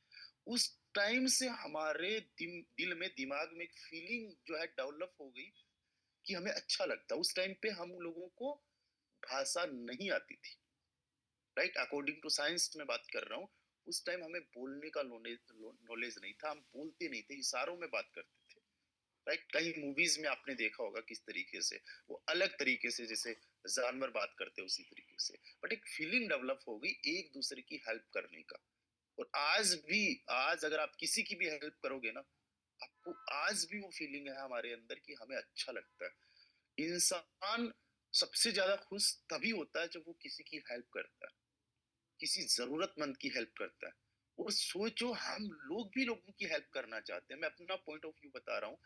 उस टाइम से हमारे दिल में, दिमाग में एक फीलिंग जो है डेवलप हो गई कि हमें अच्छा लगता। उस टाइम पे हम लोगों को भाषा नहीं आती थी, राइट? अकॉर्डिंग टू साइंस में बात कर रहा हूँ। उस टाइम हमें बोलने का नॉलेज नहीं था, हम बोलते नहीं थे, इशारों में बात करते थे, राइट? कई मूवीज में आपने देखा होगा किस तरीके से वो अलग तरीके से जैसे जानवर बात करते हैं उसी तरीके से, बट एक फीलिंग डेवलप हो गई एक दूसरे की हेल्प करने का। और आज भी, आज अगर आप किसी की भी हेल्प करोगे ना, आपको आज भी वो फीलिंग है हमारे अंदर कि हमें अच्छा लगता है। इंसान सबसे ज्यादा खुश तभी होता है जब वो किसी की हेल्प करता है, किसी जरूरतमंद की हेल्प करता है। और सोचो हम लोग भी लोगों की हेल्प करना चाहते हैं। मैं अपना पॉइंट ऑफ व्यू बता रहा हूँ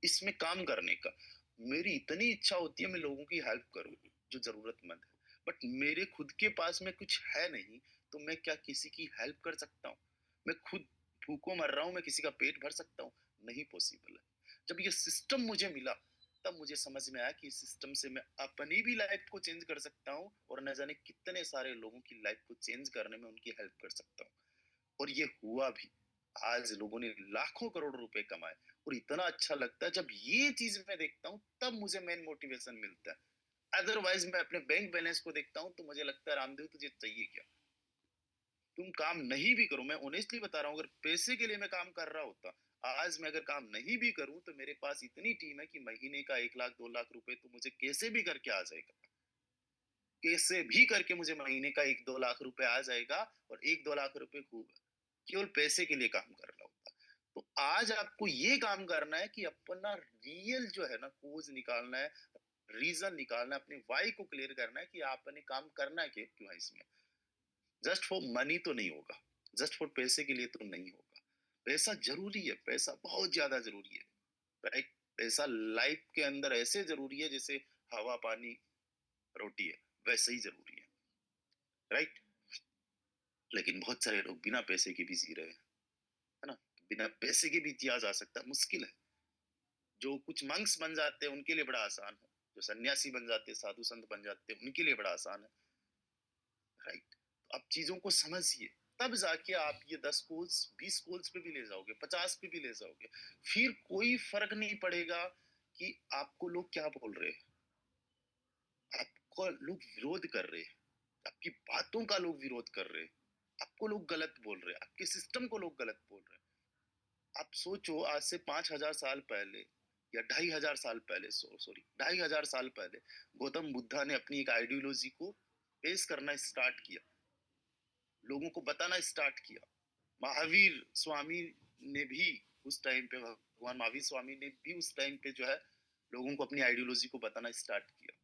इसमें काम करने का। मेरी इतनी इच्छा होती है मैं लोगों की हेल्प करूँ जो ज़रूरतमंद है। बट मेरे खुद के पास में कुछ है नहीं, तो मैं क्या किसी की हेल्प कर सकता हूँ? मैं खुद भूखों मर रहा हूँ, मैं किसी का पेट भर सकता हूँ? नहीं पॉसिबल है। जब ये सिस्टम मुझे मिला, तब मुझे समझ में आया कि इस सिस्टम से मैं अपनी भी लाइफ को चेंज कर सकता हूँ और न जाने कितने सारे लोगों की लाइफ को चेंज करने में उनकी हेल्प कर सकता हूँ। और ये हुआ भी। आज लोगों ने लाखों करोड़ रुपए कमाए और इतना अच्छा लगता है जब ये चीज मैं देखता हूँ, तब मुझे मेन मोटिवेशन मिलता है। अदरवाइज मैं अपने बैंक बैलेंस को देखता हूँ तो मुझे लगता है रामदेव तुझे चाहिए क्या? तुम काम नहीं भी करो, मैं ऑनेस्टली बता रहा हूँ, अगर पैसे के लिए मैं काम कर रहा होता, आज मैं अगर काम नहीं भी करूं तो मेरे पास इतनी टीम है कि महीने का 1 लाख 2 लाख रुपए तो मुझे कैसे भी करके आ जाएगा। कैसे भी करके मुझे महीने का 1-2 लाख रुपए आ जाएगा। और 1-2 लाख रुपए खूब है, केवल पैसे के लिए काम कर रहा होता। तो आज आपको ये काम करना है कि अपना रियल जो है ना कोज निकालना है, रीजन निकालना है, अपने वाई को क्लियर करना है कि आपने काम करना है क्यों है इसमें। जस्ट फॉर मनी तो नहीं होगा, जस्ट फॉर पैसे के लिए तो नहीं होगा। पैसा जरूरी है, पैसा बहुत ज्यादा जरूरी है, राइट। पैसा लाइफ के अंदर ऐसे जरूरी है जैसे हवा पानी रोटी है, वैसे ही जरूरी है, राइट। लेकिन बहुत सारे लोग बिना पैसे के भी जी रहे हैं, है ना। बिना पैसे के भी जिया जा सकता है, मुश्किल है। जो कुछ मंक्स बन जाते हैं उनके लिए बड़ा आसान है, जो सन्यासी बन जाते हैं, साधु संत बन जाते हैं, उनके लिए बड़ा आसान है, राइट। तो आप चीजों को समझिए, तब जाके आप ये 10 कोल्स 20 कोल्स पे भी ले जाओगे, 50 पे भी ले जाओगे। फिर कोई फर्क नहीं पड़ेगा कि आपको लोग क्या बोल रहे हैं। आपको लोग विरोध कर रहे हैं, आपकी बातों का लोग विरोध कर रहे हैं, आपको लोग गलत बोल रहे हैं, आपके सिस्टम को लोग गलत बोल रहे हैं। आप सोचो आज से 5,000 साल पहले या 2,500 साल पहले, सॉरी 2,500 साल पहले गौतम बुद्धा ने अपनी एक आइडियोलॉजी को पेश करना स्टार्ट किया, लोगों को बताना स्टार्ट किया। महावीर स्वामी ने भी उस टाइम पे, भगवान महावीर स्वामी ने भी उस टाइम पे जो है लोगों को अपनी आइडियोलॉजी को बताना स्टार्ट किया।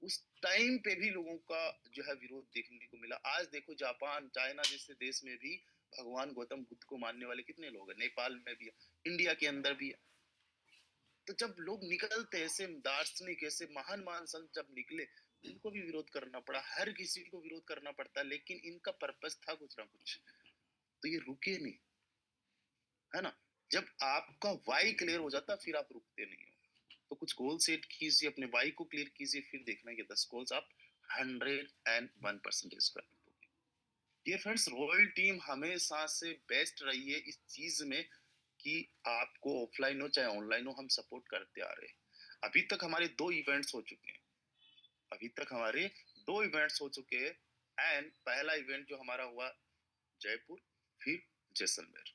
उस टाइम पे भी लोगों का जो है विरोध देखने को मिला। आज देखो जापान चाइना जैसे देश में भी भगवान गौतम बुद्ध को मानने वाले कितने लोग हैं, नेपाल में भी है, इंडिया के अंदर भी है। तो जब लोग निकलते ऐसे दार्शनिक ऐसे महान महान संत जब निकले, उनको भी विरोध करना पड़ा, हर किसी को विरोध करना पड़ता, लेकिन इनका पर्पस था कुछ ना कुछ, तो ये रुके नहीं, है ना। जब आपका वाई क्लियर हो जाता फिर आप रुकते नहीं हो। तो कुछ गोल सेट कीजिए, अपने वाई को क्लियर कीजिए, फिर देखना कि 10 गोल्स आप 101% कर दोगे। ये फ्रेंड्स रॉयल टीम हमेशा से बेस्ट रही है इस चीज में कि आपको ऑफलाइन हो चाहे ऑनलाइन हो हम सपोर्ट करते आ रहे हैं। अभी तक हमारे 2 इवेंट्स हो चुके हैं, अभी तक हमारे 2 इवेंट्स हो चुके हैं। एंड पहला इवेंट जो हमारा हुआ जयपुर, फिर जैसलमेर,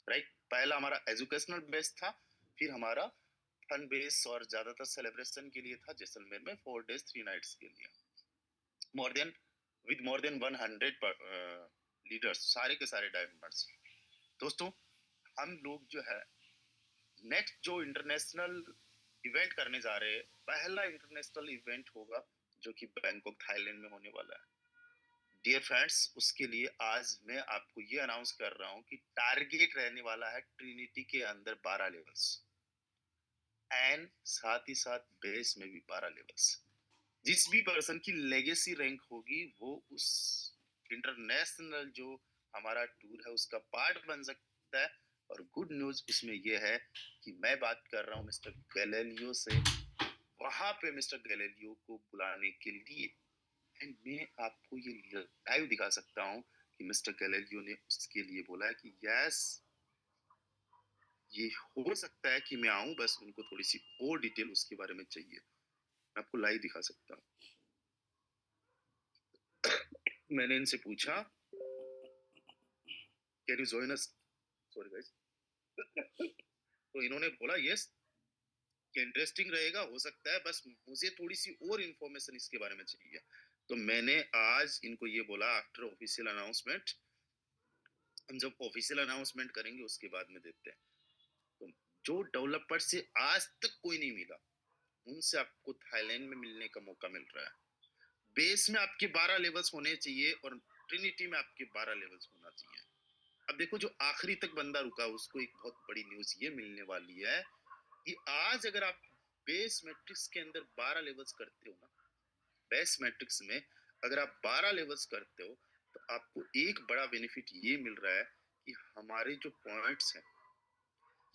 राइट। पहला हमारा एजुकेशनल बेस था, फिर हमारा फन बेस और ज्यादातर सेलिब्रेशन के लिए था जैसलमेर में 4 डेज 3 नाइट्स के लिए। More than with more than 100 leaders, सारे के सारे डायमंड्स। दोस्तों हम लोग जो है नेक्स्ट जो इंटरनेशनल इवेंट करने जा रहे हैं, पहला इंटरनेशनल इवेंट होगा जो कि बैंकॉक थाईलैंड में होने वाला है। डियर फ्रेंड्स, उसके लिए आज मैं आपको ये अनाउंस कर रहा हूँ कि टारगेट रहने वाला है ट्रिनिटी के अंदर 12 लेवल्स, एंड साथ ही साथ बेस में भी 12 लेवल्स। जिस भी पर्सन की लेगेसी रैंक होगी वो उस इंटरनेशनल जो हमारा टूर है उसका पार्ट बन सकता है। और गुड न्यूज उसमें यह है कि मैं बात कर रहा हूँ मिस्टर गैलेलियो से, वहां पे मिस्टर गैलेलियो को बुलाने के लिए। एंड मैं आपको ये लाइव दिखा सकता हूँ कि मिस्टर गैलेलियो ने उसके लिए बोला है कि यस, ये हो सकता है कि मैं आऊं, बस उनको थोड़ी सी और डिटेल उसके बारे में चाहिए। मैं आपको लाइव दिखा सकता हूँ। मैंने इनसे पूछा can you join us, sorry guys. तो इन्होंने बोला यस, कि इंटरेस्टिंग रहेगा, हो सकता है, बस मुझे थोड़ी सी और इन्फॉर्मेशन इसके बारे में चाहिए। तो मैंने आज इनको ये बोला आफ्टर ऑफिशियल अनाउंसमेंट, हम जब ऑफिशियल अनाउंसमेंट करेंगे उसके बाद में देते हैं। तो जो डेवलपर से आज तक कोई नहीं मिला उनसे आपको थाईलैंड में मिलने का मौका मिल रहा है। बेस में आपके 12 लेवल्स होने चाहिए और ट्रिनिटी में आपके 12 लेवल्स होना चाहिए। अब देखो जो आखिरी तक बंदा रुका उसको एक बहुत बड़ी न्यूज़ ये मिलने वाली है कि आज अगर आप बेस मैट्रिक्स के अंदर 12 लेवल्स करते हो ना, बेस मैट्रिक्स में अगर आप 12 लेवल्स करते हो, तो आपको एक बड़ा बेनिफिट ये मिल रहा है कि हमारे जो पॉइंट्स हैं,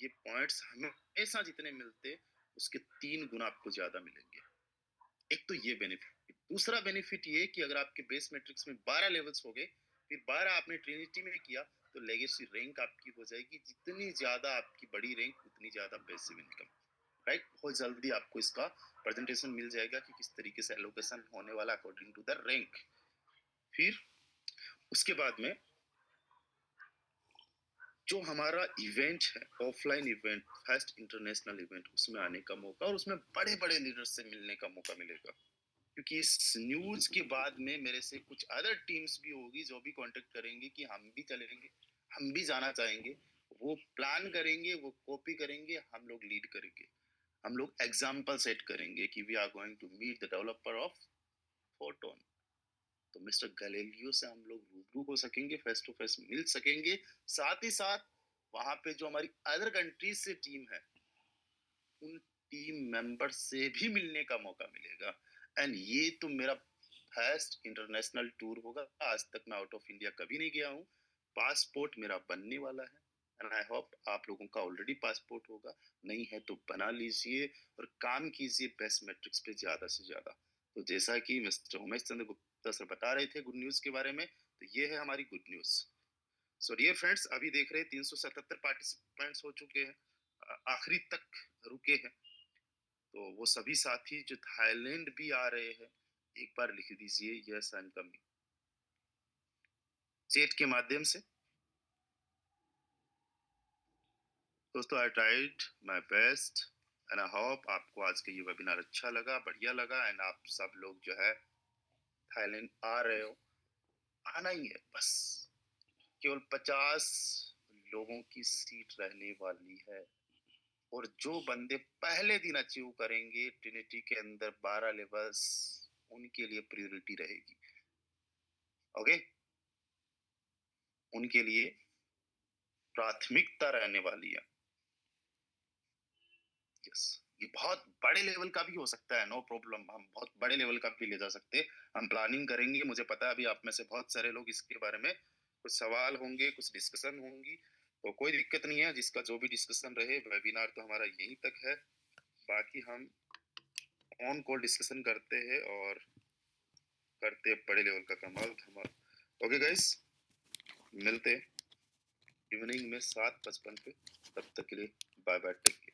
ये पॉइंट्स हमेशा जितने मिलते, उसके 3 गुना आपको ज़्यादा मिलेंगे। एक तो ये बेनिफिट। दूसरा बेनिफिट ये कि अगर आपके बेस मैट्रिक्स में 12 लेवल्स हो गए, फिर 12 आपने ट्रिनिटी में किया, तो लेगेसी रैंक आपकी हो जाएगी। जितनी ज़्यादा आपकी बड़ी रैंक, उतनी ज़्यादा पैसिव इनकम। राइट? बहुत जल्दी आपको इसका प्रेजेंटेशन मिल जाएगा कि किस तरीके से एलोकेशन होने वाला अकॉर्डिंग टू द रैंक। फिर उसके बाद में जो हमारा इवेंट है, offline event, first international event, उसमें आने का मौका और उसमें बड़े-बड़े लीडर्स से मिलने का मौका मिलेगा। क्योंकि इस न्यूज़ के बाद में मेरे से कुछ अदर टीम्स भी होगी जो भी कांटेक्ट करेंगी कि हम भी चलेंगे, हम भी जाना चाहेंगे। वो प्लान करेंगे, वो कॉपी करेंगे, हम लोग लीड करेंगे। हम लोग एग्जाम्पल सेट करेंगे कि we are going to meet the developer of photon. तो मिस्टर गैलीलियो से हम लोग रूबरू हो सकेंगे, फेस टू फेस मिल सकेंगे। साथ ही साथ वहां पे जो हमारी अदर कंट्रीज से टीम है, उन टीम मेंबर से भी मिलने का मौका मिलेगा। एंड ये तो मेरा फर्स्ट इंटरनेशनल टूर होगा। आज तक मैं आउट ऑफ इंडिया कभी नहीं गया हूँ। पासपोर्ट मेरा बनने वाला है, एंड आई होप आप लोगों का ऑलरेडी पासपोर्ट होगा। नहीं है तो बना लीजिए और काम कीजिए बेस्ट मैट्रिक्स पे ज्यादा से ज्यादा। तो जैसा कि मिस्टर उमेश चंद्र गुप्ता सर बता रहे थे गुड न्यूज के बारे में, तो ये है हमारी good news. So dear friends, अभी देख रहे हैं 377 पार्टिसिपेंट्स हो चुके हैं, आखिरी तक रुके हैं। तो वो सभी साथी जो थाईलैंड भी आ रहे हैं, एक बार लिख दीजिए yes I am coming chat के माध्यम से। दोस्तों I tried my best and I hope आपको आज का ये वेबिनार अच्छा लगा, बढ़िया लगा। एंड आप सब लोग जो है थाईलैंड आ रहे हो, आना ही है बस। केवल 50 लोगों की सीट रहने वाली है, और जो बंदे पहले दिन अचीव करेंगे ट्रिनिटी के अंदर 12 लेवल्स, उनके लिए प्रायोरिटी रहेगी। ओके, उनके लिए प्राथमिकता रहने वाली है। यस, ये बहुत बड़े लेवल का भी हो सकता है, नो प्रॉब्लम। हम बहुत बड़े लेवल का भी ले जा सकते हैं। हम प्लानिंग करेंगे। मुझे पता है अभी आप में से बहुत सारे लोग इसके बारे में कुछ सवाल होंगे, कुछ डिस्कशन होंगी, तो कोई दिक्कत नहीं है। जिसका जो भी डिस्कशन रहे, वेबिनार तो हमारा यहीं तक है। बाकी हम ऑन कॉल डिस्कशन करते हैं और करते हैं बड़े लेवल का कमाल धमाल। ओके गाइस, मिलते इवनिंग में 7:55 पे। तब तक के लिए बाय बाय, टेक